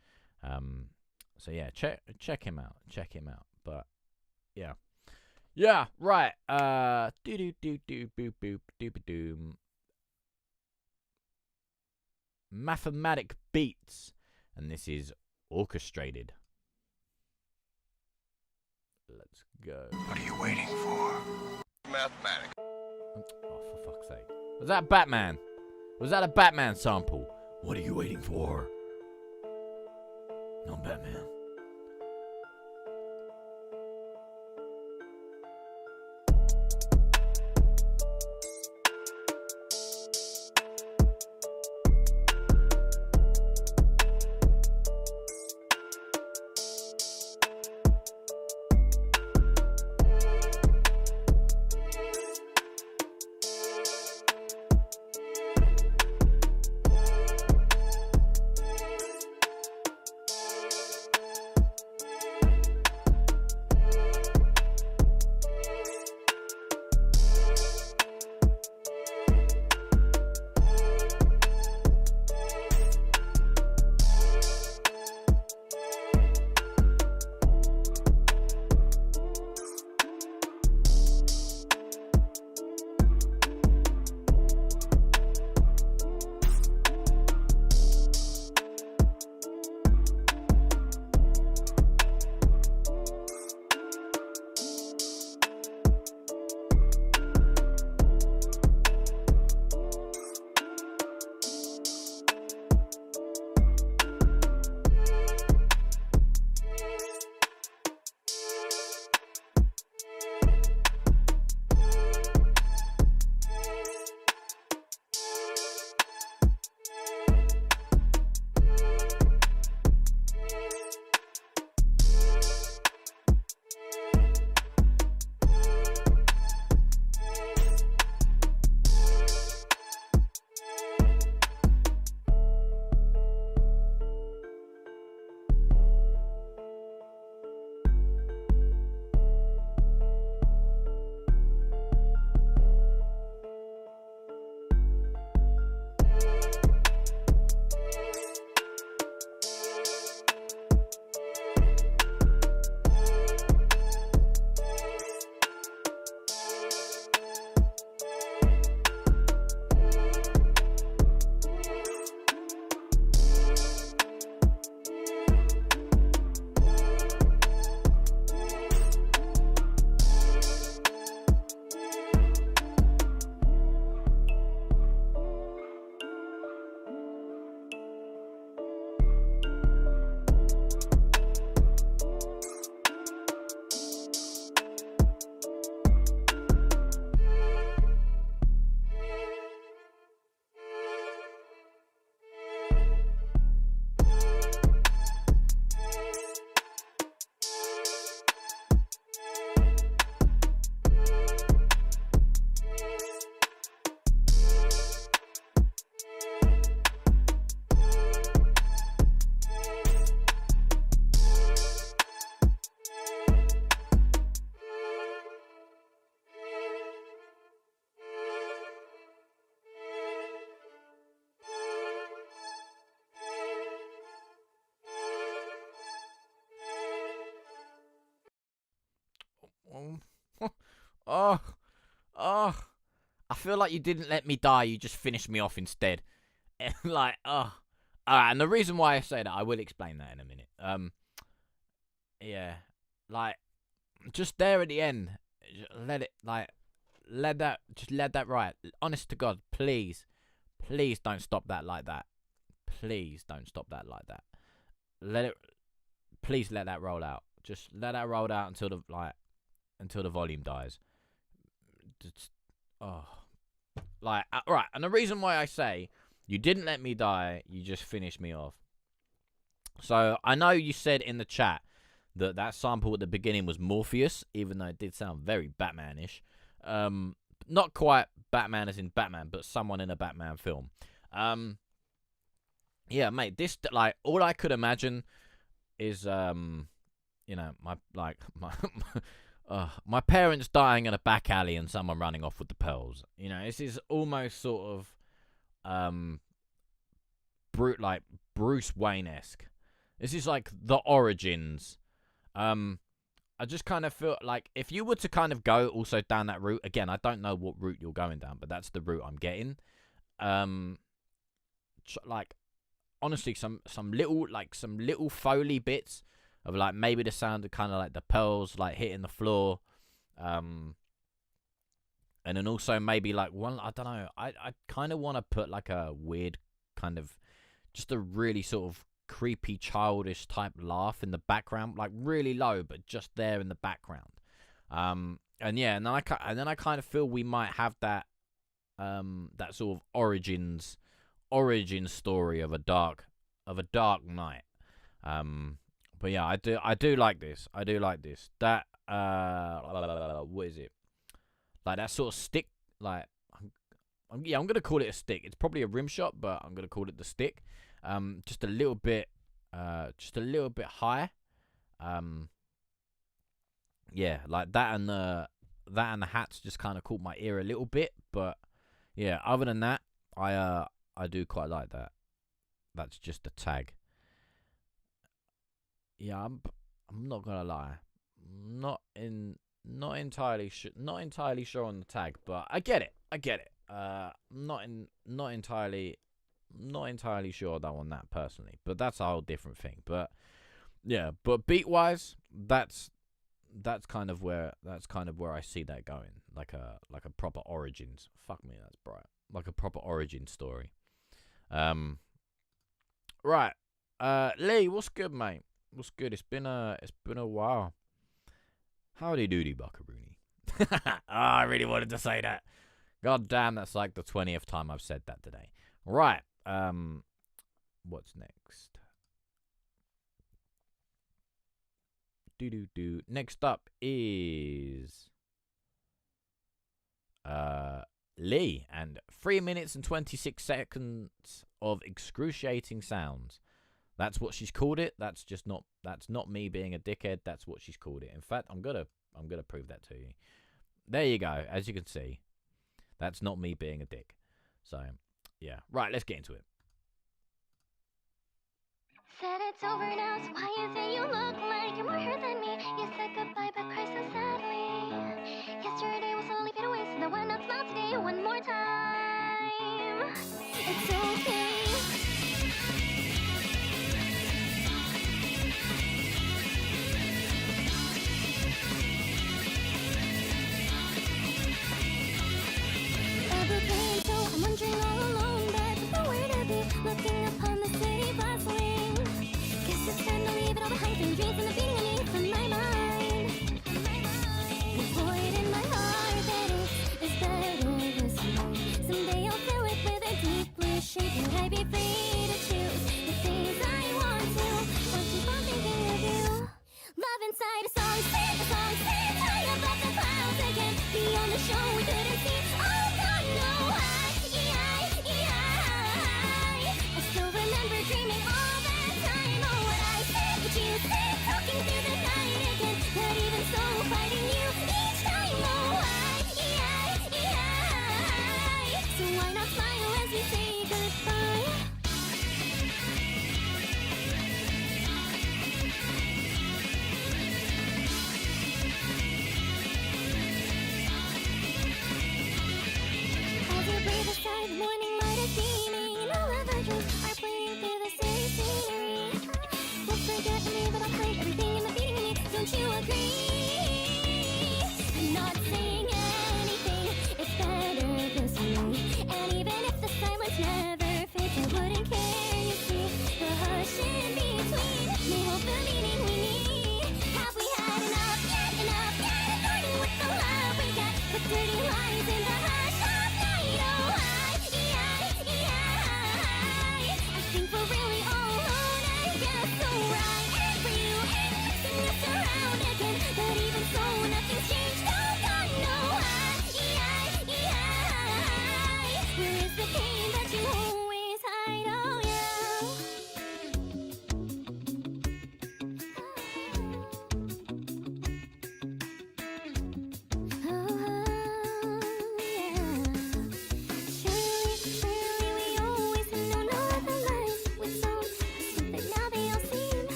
So yeah, check him out. But yeah, right. Mathematic beats, and this is orchestrated. Let's go. What are you waiting for? Mathematics. Oh, for fuck's sake. Was that Batman? Was that a Batman sample? What are you waiting for? No, Batman. feel like you didn't let me die. You just finished me off instead. Like, oh. Alright, and the reason why I say that, I will explain that in a minute. Yeah. Like, just there at the end, let that ride. Honest to God, please don't stop that like that. Please don't stop that like that. Please let that roll out. Just let that roll out until the volume dies. Just, right. And the reason why I say you didn't let me die, you just finished me off. So I know you said in the chat that sample at the beginning was Morpheus, even though it did sound very Batman-ish. Not quite Batman as in Batman, but someone in a Batman film. Yeah, mate, this, like, all I could imagine is, you know, my parents dying in a back alley and someone running off with the pearls. You know, this is almost sort of, like Bruce Wayne-esque. This is like the origins. I just kind of feel like if you were to kind of go also down that route, again, I don't know what route you're going down, but that's the route I'm getting. Like, honestly, some little Foley bits of like maybe the sound of kind of like the pearls like hitting the floor, and then also maybe like one, I don't know, I kind of want to put like a weird kind of just a really sort of creepy childish type laugh in the background, like really low but just there in the background. And yeah, and then I kind of feel we might have that that sort of origin story of a dark night. But yeah, I do like this. That what is it? Like that sort of stick, like I'm gonna call it a stick. It's probably a rim shot, but I'm gonna call it the stick. Just a little bit high. Yeah, like that and the hats just kind of caught my ear a little bit, but yeah, other than that, I do quite like that. That's just a tag. Yeah, I'm not gonna lie, not entirely sure on the tag, but I get it. Not entirely sure though on that personally, but that's a whole different thing. But yeah, but beat wise, that's kind of where I see that going, like a proper origins. Fuck me, that's bright. Like a proper origin story. Right. Lee, what's good, mate? What's good? It's been a while. Howdy doody, buckaroony. I really wanted to say that. God damn, that's like the 20th time I've said that today. Right. What's next? Next up is Lee and 3 minutes and 26 seconds of excruciating sounds. That's what she's called it. That's not me being a dickhead. That's what she's called it. In fact, I'm gonna prove that to you. There you go. As you can see, that's not me being a dick. So, yeah. Right, let's get into it. Said it's over now, so why is it you look like you're more hurt than me? You said goodbye, but cry so sadly. Yesterday was slowly fade away, so now why not smile today one more time? It's okay. Everything, so I'm wondering all alone, but there's nowhere to be. Looking upon the city bustling. Guess it's time to leave it all behind. Dreams and the beating I need from my mind. The void in my heart that is better this way. Someday I'll fill it with a deep blue shade. Can I be free to choose the things I want to? Or keep on thinking of you. Love inside a song, sing a song, sing high above the clouds again. Beyond the show we couldn't see. Oh God, no, I so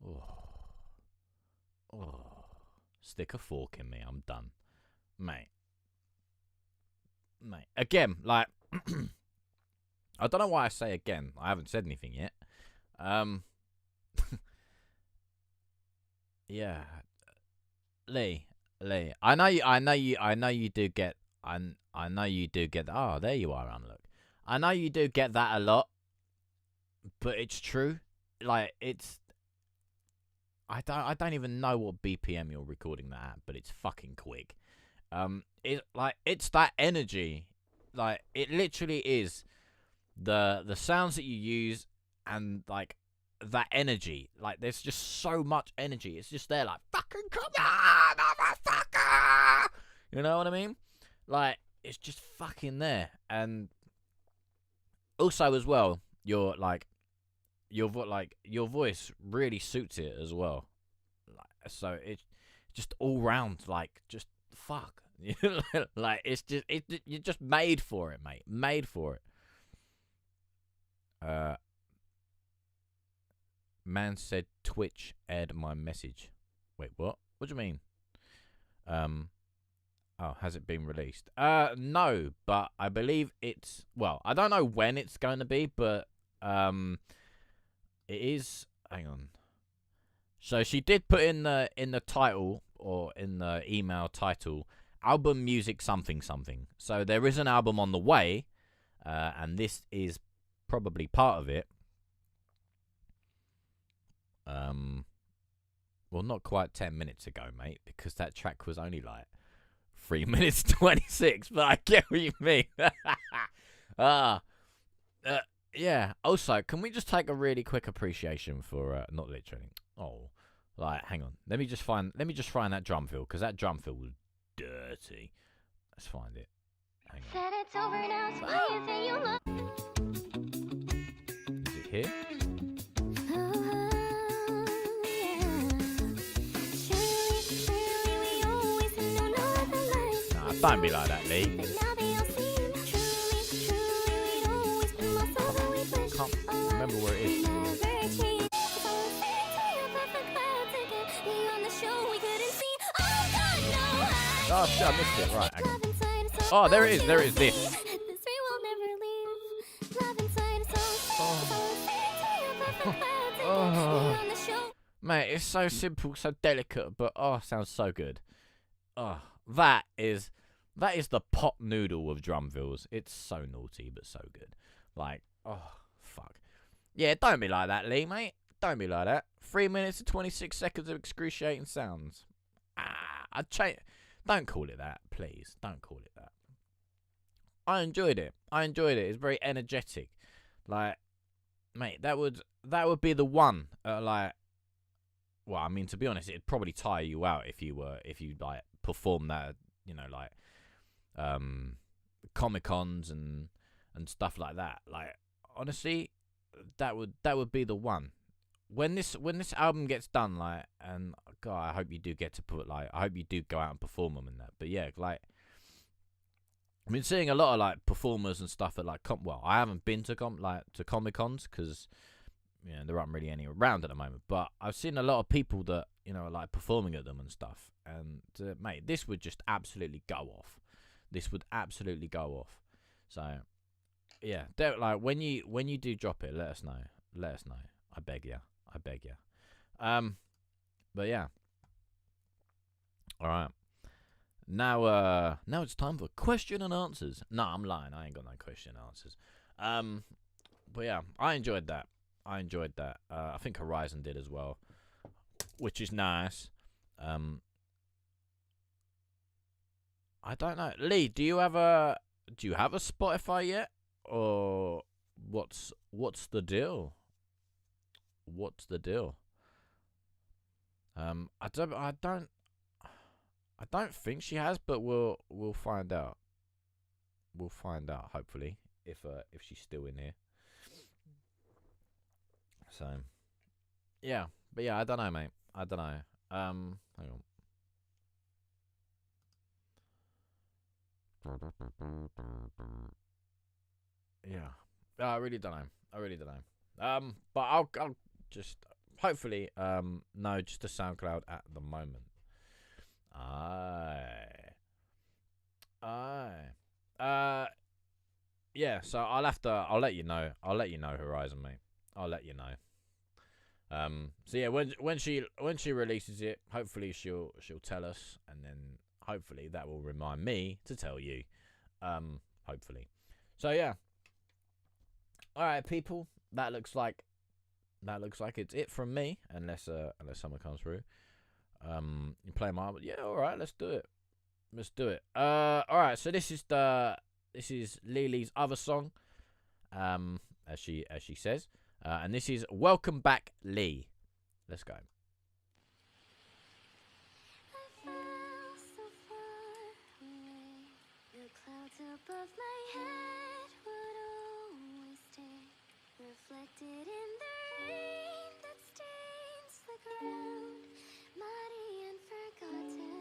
Oh. Oh. Stick a fork in me. I'm done. Mate. Again, like, I don't know why I say again. I haven't said anything yet. Yeah. Lee. I know you do get, I know you do get, oh, there you are, Unlook. I know you do get that a lot, but it's true. Like, I don't even know what BPM you're recording that at, but it's fucking quick. It's that energy. Like, it literally is the sounds that you use and, like, that energy. Like, there's just so much energy. It's just there, like, fucking come on, motherfucker! You know what I mean? Like, it's just fucking there. And also, as well, your voice really suits it as well. Like, so it's just all round, like, just fuck. Like, you're just made for it, mate. Made for it. Man said Twitch aired my message. Wait, what? What do you mean? Oh, has it been released? No, but I believe it's, well, I don't know when it's going to be, but it is, hang on. So she did put in the title, or in the email title, album music something something. So there is an album on the way, and this is probably part of it. Well, not quite 10 minutes ago, mate, because that track was only like 3 minutes 26, but I get what you mean. Yeah. Also, can we just take a really quick appreciation for not literally. Oh, like, hang on. Let me just find that drum fill, because that drum fill was dirty. Let's find it. Hang on. Said it's over now, so why is it you look? Is it here? Nah, don't be like that, Lee. Can't remember where it is. Oh shit, I missed it. Right, hang on. Oh, there it is. This. Oh. Mate, it's so simple, so delicate, but sounds so good. Oh, that is the pot noodle of drum fills. It's so naughty, but so good. Like, oh, fuck. Yeah, don't be like that, Lee, mate. Don't be like that. 3 minutes and 26 seconds of excruciating sounds. I'd change. Don't call it that, please. Don't call it that. I enjoyed it. It's very energetic. Like, mate, that would be the one. Like, well, I mean, to be honest, it'd probably tire you out if you like perform that, you know, like Comic-Cons and stuff like that. Like, honestly, that would be the one. When this album gets done, like, and God, I hope you do get to I hope you do go out and perform them and that. But yeah, like, I've been seeing a lot of like performers and stuff at like well, I haven't been to Comic-Cons because, you know, there aren't really any around at the moment. But I've seen a lot of people that, you know, are like performing at them and stuff. And mate, this would just absolutely go off. So yeah, like when you do drop it, let us know. I beg you. But yeah. All right. Now it's time for question and answers. No, I'm lying. I ain't got no question and answers. But yeah, I enjoyed that. I think Horizon did as well, which is nice. I don't know. Lee, do you have a Spotify yet, or what's the deal? I don't think she has, but we'll find out. Hopefully, if she's still in here. So, yeah, but yeah, I don't know, mate. I don't know. Hang on. Yeah, I really don't know. But I'll just hopefully, no, just a SoundCloud at the moment. Yeah, so I'll let you know. I'll let you know, Horizon, mate. I'll let you know. So yeah, when she releases it, hopefully she'll tell us, and then hopefully that will remind me to tell you. Hopefully. So yeah. All right, people. That looks like it's it from me, unless someone comes through. You play my, yeah. All right, let's do it. All right. So this is Lily's other song, as she says, and this is Welcome Back, Lee. Let's go. I fell so far away. The clouds above my head would always stay, reflected in the rain that stains the ground, muddy and forgotten.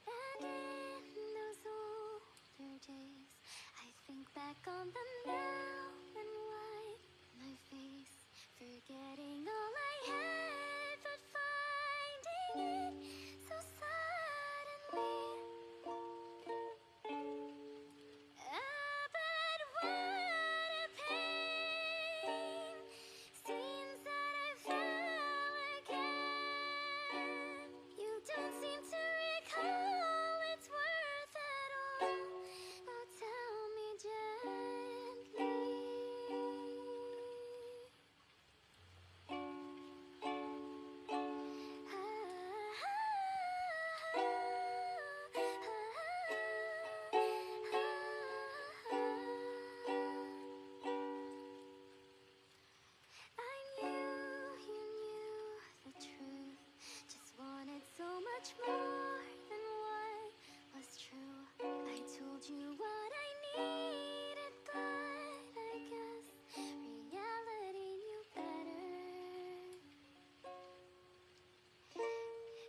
And in those older days, I think back on them now and wipe my face, forgetting all I had, but finding it so suddenly. But what a pain, scenes that I fell again. You don't seem to recall its worth at all. Oh, tell me gently. I knew you knew the truth, just wanted so much more than what was true. I told you what I needed, but I guess reality knew better.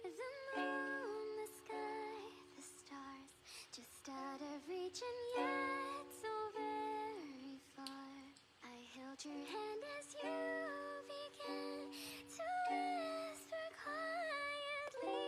The moon, the sky, the stars, just out of reach and yet so very far. I held your hand as you began to whisper quietly.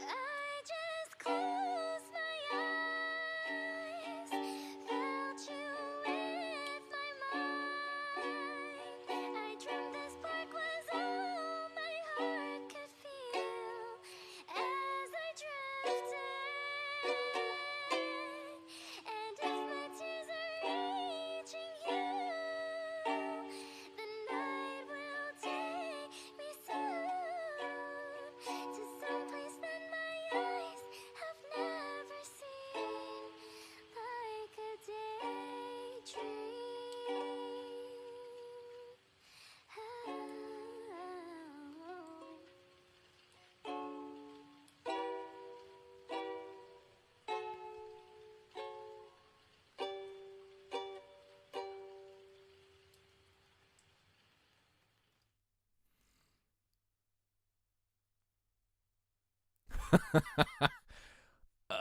I just closed my eyes, felt you with my mind. I dreamt this spark was all my heart could feel as I drifted. And if my tears are reaching you, the night will take me soon to some place that my eyes have never seen, like a daydream.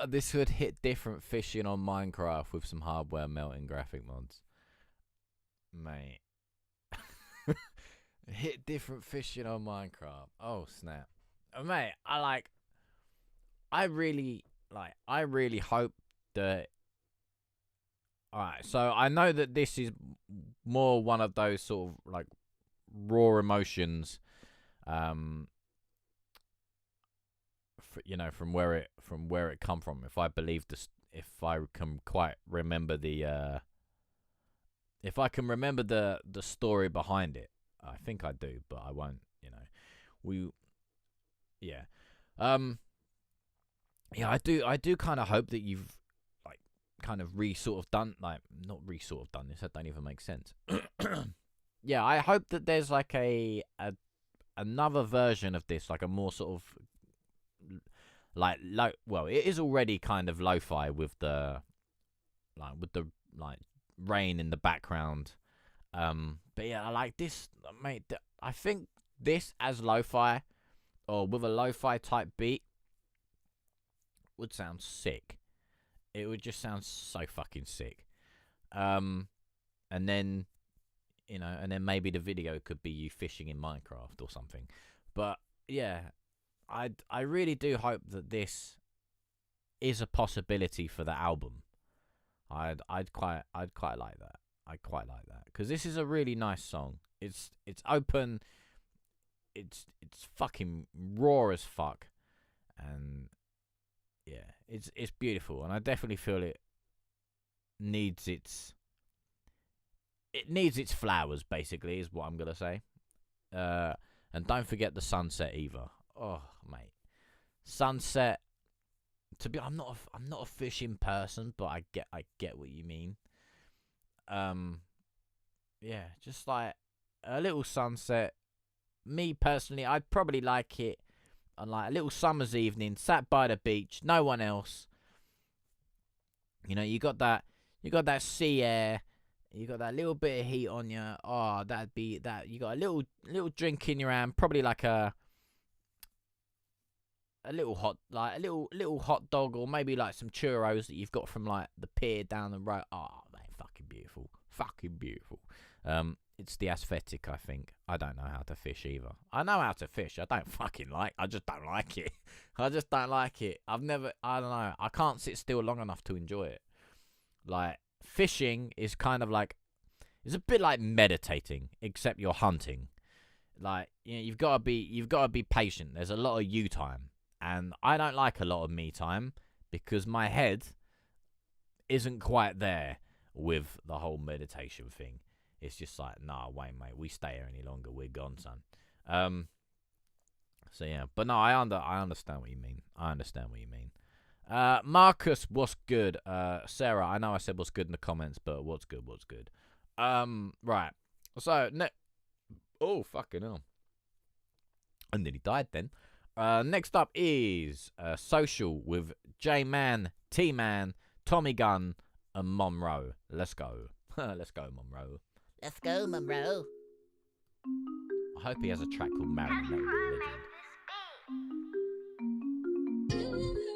This would hit different fishing on Minecraft with some hardware melting graphic mods, mate. Hit different fishing on Minecraft. Oh snap, mate! I really hope that. All right, so I know that this is more one of those sort of like raw emotions, from where it come from. If I believe this, if I can quite remember the story behind it, I think I do, but I won't. Yeah, yeah, I do kind of hope that you've like kind of not sort of done this. That don't even make sense. Yeah, I hope that there's like another version of this, like a more sort of well, it is already kind of lo-fi with the like with the like rain in the background. But yeah, I like this, mate. I think this as lo-fi or with a lo-fi type beat would sound sick. It would just sound so fucking sick. And then, you know, and then maybe the video could be you fishing in Minecraft or something. But yeah, I really do hope that this is a possibility for the album. I'd quite like that. I quite like that because this is a really nice song. It's open. It's fucking raw as fuck, and yeah, it's beautiful. And I definitely feel it needs its flowers. Basically, is what I'm gonna say. And don't forget the sunset either. Oh, mate, sunset. I'm not a fishing person, but I get what you mean. Yeah, just like a little sunset. Me personally, I'd probably like it on like a little summer's evening, sat by the beach, no one else. You know, you got that sea air, you got that little bit of heat on you. Oh, that'd be that. You got a little drink in your hand, probably like a little hot dog, or maybe like some churros that you've got from like the pier down the road. Oh, man, fucking beautiful. It's the aesthetic, I think. I don't know how to fish either. I know how to fish. I just don't like it. I don't know. I can't sit still long enough to enjoy it. Like, fishing is kind of like, it's a bit like meditating, except you're hunting. Like, you know, you've got to be patient. There's a lot of you time. And I don't like a lot of me time because my head isn't quite there with the whole meditation thing. It's just like, nah, wait, mate, we stay here any longer, we're gone, son. So yeah, but no, I understand what you mean. Marcus, what's good? Sarah, I know I said what's good in the comments, but what's good? Right. So oh fucking hell, I nearly died then. Next up is Social with J-Man, T-Man, Tommy Gunn, and Monroe. Let's go. Let's go, Monroe. Let's go, Monroe. I hope he has a track called Marilyn. That would be legend.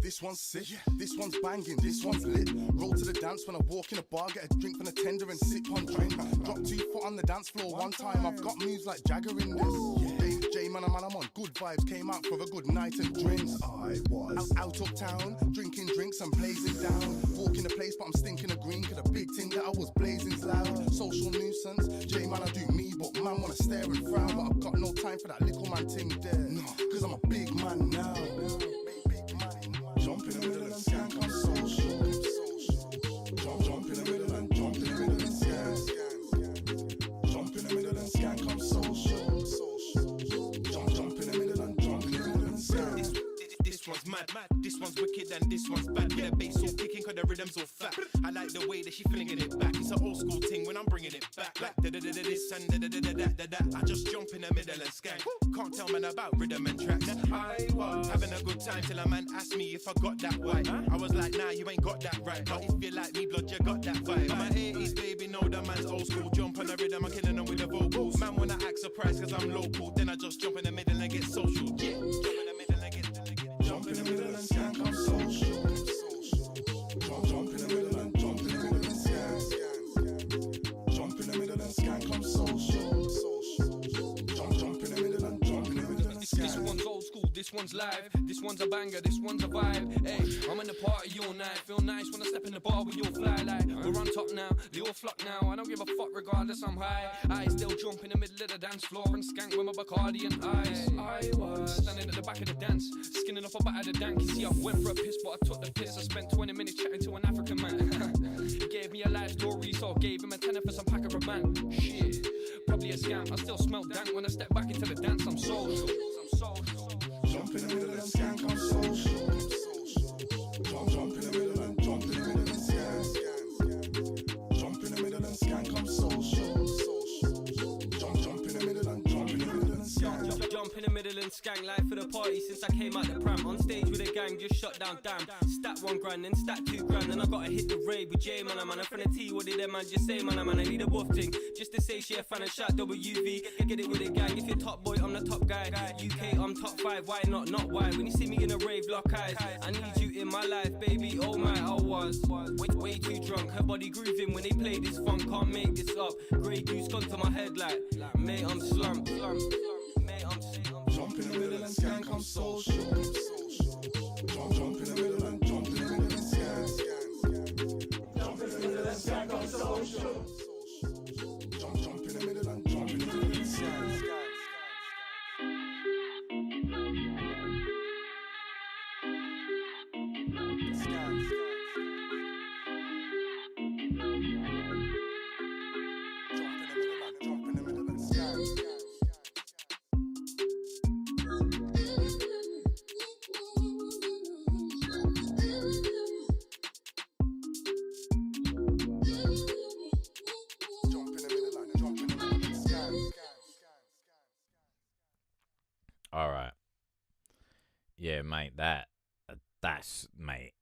This one's sick, this one's banging, this one's lit. Roll to the dance when I walk in a bar, get a drink from the tender and sip on drink. Drop 2 foot on the dance floor one time, I've got moves like Jagger in this. J-Man, I'm on good vibes, came out for a good night and drinks. I was out uptown, drinking drinks and blazing down. Walking the place, but I'm stinking of green, cause the big thing that I was blazing's loud. Social nuisance, J-Man, I do me, but man wanna stare and frown. But I've got no time for that little man thing there, no, cause I'm a big man now. Jump in the middle and skank, I'm social. Jump in the middle and skank. Jump in the middle and skank, I'm social. Jump in the middle and skank. This one's mad, this one's wicked and this one's bad. Yeah, bass all kicking cause the rhythm's all fat. I like the way that she flinging it back. It's an old school thing when I'm bringing it back. Like this and that. I just jump in the middle and skank. Can't tell man about rhythm and tracks. I was having a good time till a man asked me if I got that right. I was like, nah, you ain't got that right. But if you like me, blood, you got that vibe. I'm a 80s baby, know the man's old school. Jump on the rhythm, I'm killing them with the vocals. Man wanna act surprised cause I'm local. Then I just jump in the middle and get social. Yeah, jump in the middle and skank, I'm social. Jump in the middle and skank. Jump in the middle and skank, I'm social. Jump in the middle and skank. This one's old school, this one's live. This one's a banger, this one's a vibe. Hey, I'm in the party all night. Feel nice when I step in the bar with your fly like. We're on top now, they all flock now. I don't give a fuck regardless, I'm high. I still jump in the middle of the dance floor and skank with my Bacardi and ice. I was standing at the back of the dance, skinning off a bat of the dank. You see, I went for a piss, but I took the piss. I spent 20 minutes chatting to an African man. He gave me a life story, so I gave him a tenner for some pack of a man. Shit, probably a scam. I still smell dank when I step back into the dance. I'm social. Jump in the middle and skank, I'm social. Jump in the middle and skank. Jump in the middle and skank, I'm social. Jump in the middle and skank. Jump in the middle and skank life for the party since I came out the pram. On stage with a gang, just shut down, damn. Stat 1 grand, then stat 2 grand. Then I gotta hit the rave with J, man. I'm a friend of T, what did that man just say, man? I need a buff thing. Just to say she a fan of shot WV. Get it with a gang. If you're top boy, I'm the top guy. UK, I'm top 5, why not? Not why. When you see me in a rave, lock eyes. I need you in my life, baby. Oh my, I was way too drunk. Her body grooving when they play this funk. Can't make this up. Grey goose gone to my head like, mate, I'm slumped. Mate, I'm Jump in the middle and skank, I'm social. Jump in the middle and jump in the middle and skank. Jump in the middle and skank, I'm social. Jump in the middle and jump in the middle and skank. All right. Yeah, mate. That's mate.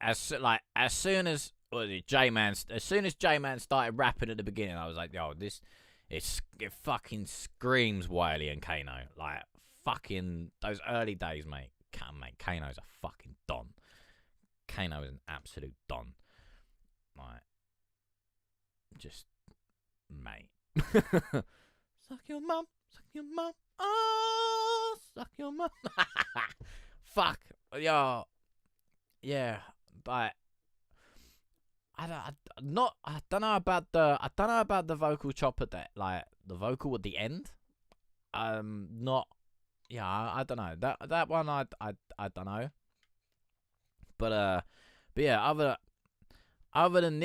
As soon as J-Man started rapping at the beginning, I was like, yo, it fucking screams Wiley and Kano. Like fucking those early days, mate. Mate, Kano's a fucking don. Kano is an absolute don. Like, just mate. Suck your mum. Oh, suck your mum. Fuck. Yo. Yeah, but I don't know about the vocal chop at that, like the vocal at the end. Not. Yeah, I don't know. That one I don't know. But yeah, other than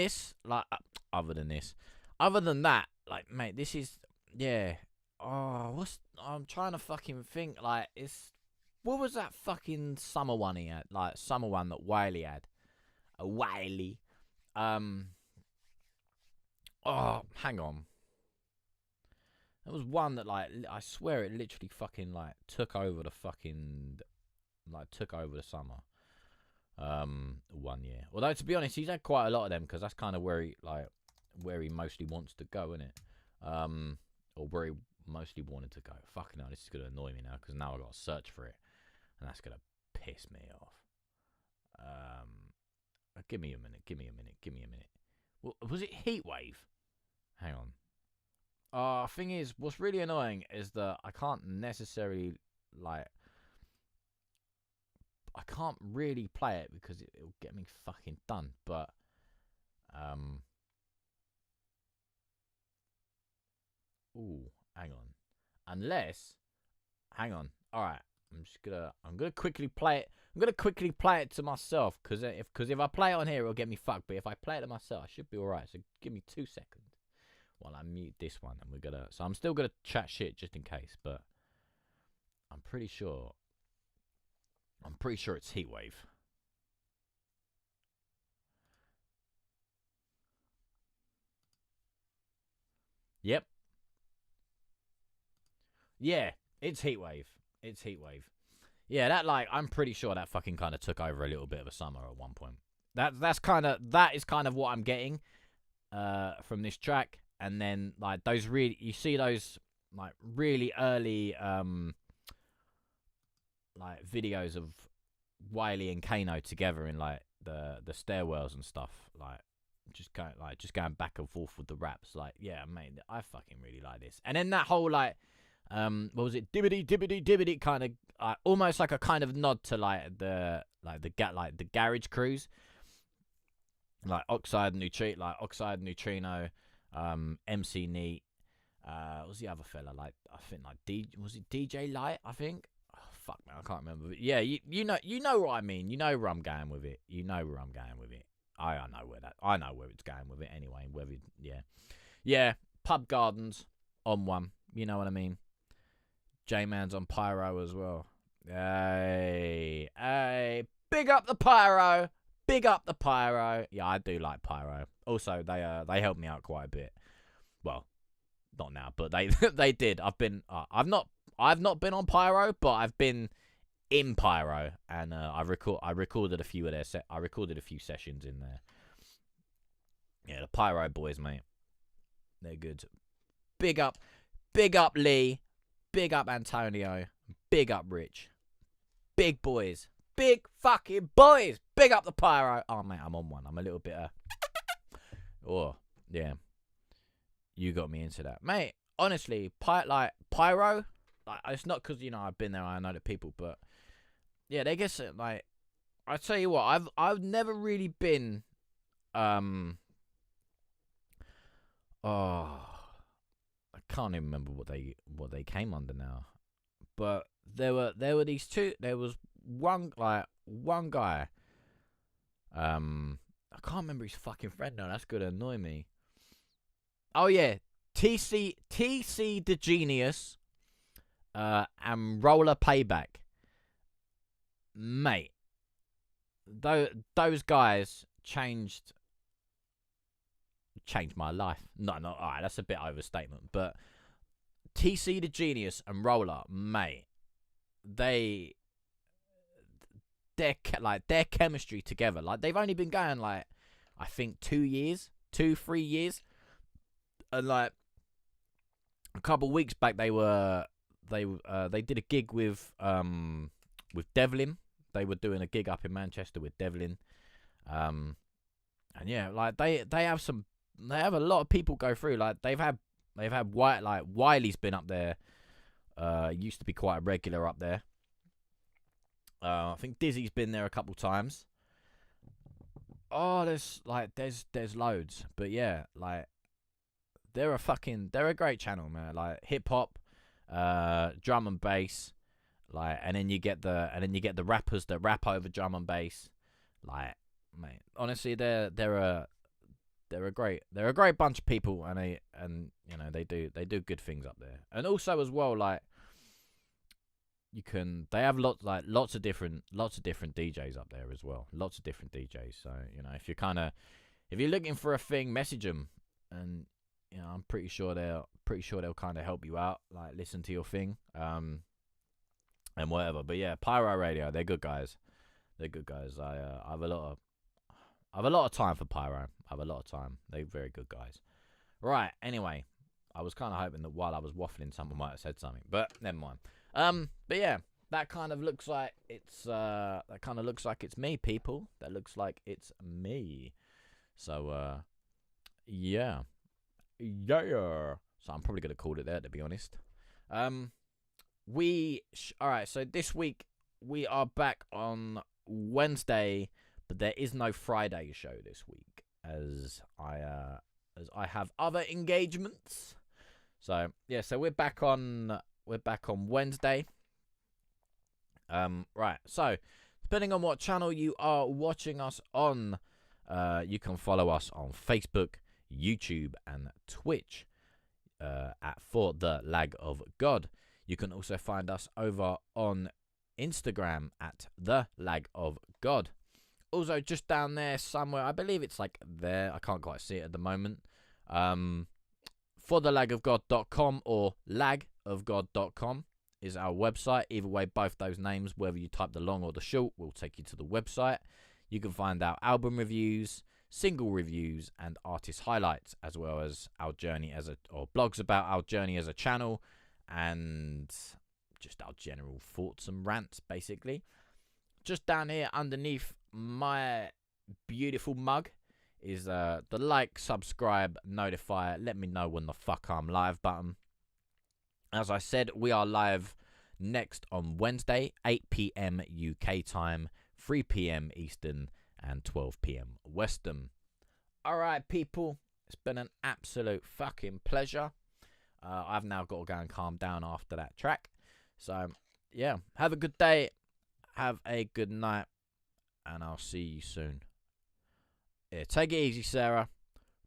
that, like, mate, this is, yeah. Oh, I'm trying to fucking think, like, what was that fucking summer one he had? Like, summer one that Wiley had. Wiley. Oh, hang on. There was one that, like, I swear it literally fucking, like, took over the summer. 1 year. Although, to be honest, he's had quite a lot of them, because that's kind of where he mostly wants to go, isn't it? Or where he mostly wanted to go. Fucking hell, this is going to annoy me now, because now I've got to search for it. And that's going to piss me off. Give me a minute. Well, was it Heatwave? Hang on. Thing is, what's really annoying is that I can't necessarily, like, I can't really play it because it'll get me fucking done. But, ooh, hang on. Hang on. All right. I'm gonna quickly play it. I'm gonna quickly play it to myself, because if I play it on here, it'll get me fucked. But if I play it to myself, I should be alright. So give me 2 seconds while I mute this one, and So I'm still gonna chat shit just in case, but I'm pretty sure it's Heatwave. Yep. Yeah, it's Heatwave. Yeah, that, like, I'm pretty sure that fucking kind of took over a little bit of a summer at one point. That is kind of what I'm getting from this track. And then, like, you see those, like, really early like videos of Wiley and Kano together in, like, the stairwells and stuff, like just going back and forth with the raps. Like, yeah, mate, I fucking really like this. And then that whole, like, what was it? Dibbity kind of, almost like a kind of nod to, like, the garage crews, like Oxide Neutrino, MC Neat. What was the other fella? Like, I think, like, was it DJ Light? I think. Oh, fuck, man, I can't remember. But yeah, you know what I mean. You know where I'm going with it. I know where it's going with it anyway. Yeah. Pub Gardens on one. You know what I mean. J-Man's on Pyro as well. Hey, big up the Pyro. Yeah, I do like Pyro. Also, they helped me out quite a bit. Well, not now, but they did. I've I've not been on Pyro, but I've been in Pyro, and I recorded a few of their I recorded a few sessions in there. Yeah, the Pyro boys, mate, they're good. Big up Lee, big up Antonio, big up Rich, big boys, big fucking boys. Big up the Pyro. Oh mate, I'm on one. I'm a little bit oh yeah, you got me into that, mate. Honestly, Pyro, like, it's not because, you know, I've been there, I know the people, but yeah, they get like, I tell you what, I've never really been oh, I can't even remember what they came under now, but there were these two. There was one guy. I can't remember his fucking friend now. That's gonna annoy me. Oh yeah, TC the Genius, and Roller Payback, mate. Those guys changed my life. No, alright, that's a bit overstatement. But TC the Genius and Roller, mate, their chemistry together, like, they've only been going, like, I think 3 years, and like a couple weeks back they did a gig with Devlin. They were doing a gig up in Manchester with Devlin, and yeah, like they have a lot of people go through. Like they've had Wiley's been up there. Used to be quite a regular up there. I think Dizzy's been there a couple times. Oh, there's loads, but yeah, like they're a great channel, man. Like hip hop, drum and bass, like, and then you get the rappers that rap over drum and bass. Like, mate, honestly, they're a great bunch of people, and you know, they do good things up there. And also as well, like, they have lots of different DJs up there as well. Lots of different DJs. So, you know, if you're looking for a thing, message them, and you know, I'm pretty sure they'll kind of help you out, like listen to your thing, and whatever. But yeah, Pyro Radio, they're good guys. I have a lot of time for Pyro. I have a lot of time. They're very good guys. Right. Anyway, I was kind of hoping that while I was waffling, someone might have said something, but never mind. But yeah, that kind of looks like it's me, people. That looks like it's me. So yeah. So I'm probably gonna call it there, to be honest. All right. So this week we are back on Wednesday, but there is no Friday show this week as I have other engagements. So yeah, so we're back on Wednesday. Right. So depending on what channel you are watching us on, you can follow us on Facebook, YouTube, and Twitch at For the Lag of God. You can also find us over on Instagram at The Lag of God. Also, just down there somewhere, I believe it's like there, I can't quite see it at the moment, forthelagofgod.com or lagofgod.com is our website. Either way, both those names, whether you type the long or the short, will take you to the website. You can find our album reviews, single reviews, and artist highlights, as well as our journey or blogs about our journey as a channel, and just our general thoughts and rants, basically. Just down here underneath my beautiful mug is the like, subscribe, notify, let me know when the fuck I'm live button. As I said, we are live next on Wednesday, 8 p.m. UK time, 3 p.m. Eastern, and 12 p.m. Western. Alright, people, it's been an absolute fucking pleasure. I've now got to go and calm down after that track. So, yeah, have a good day, have a good night, and I'll see you soon. Yeah, take it easy, Sarah.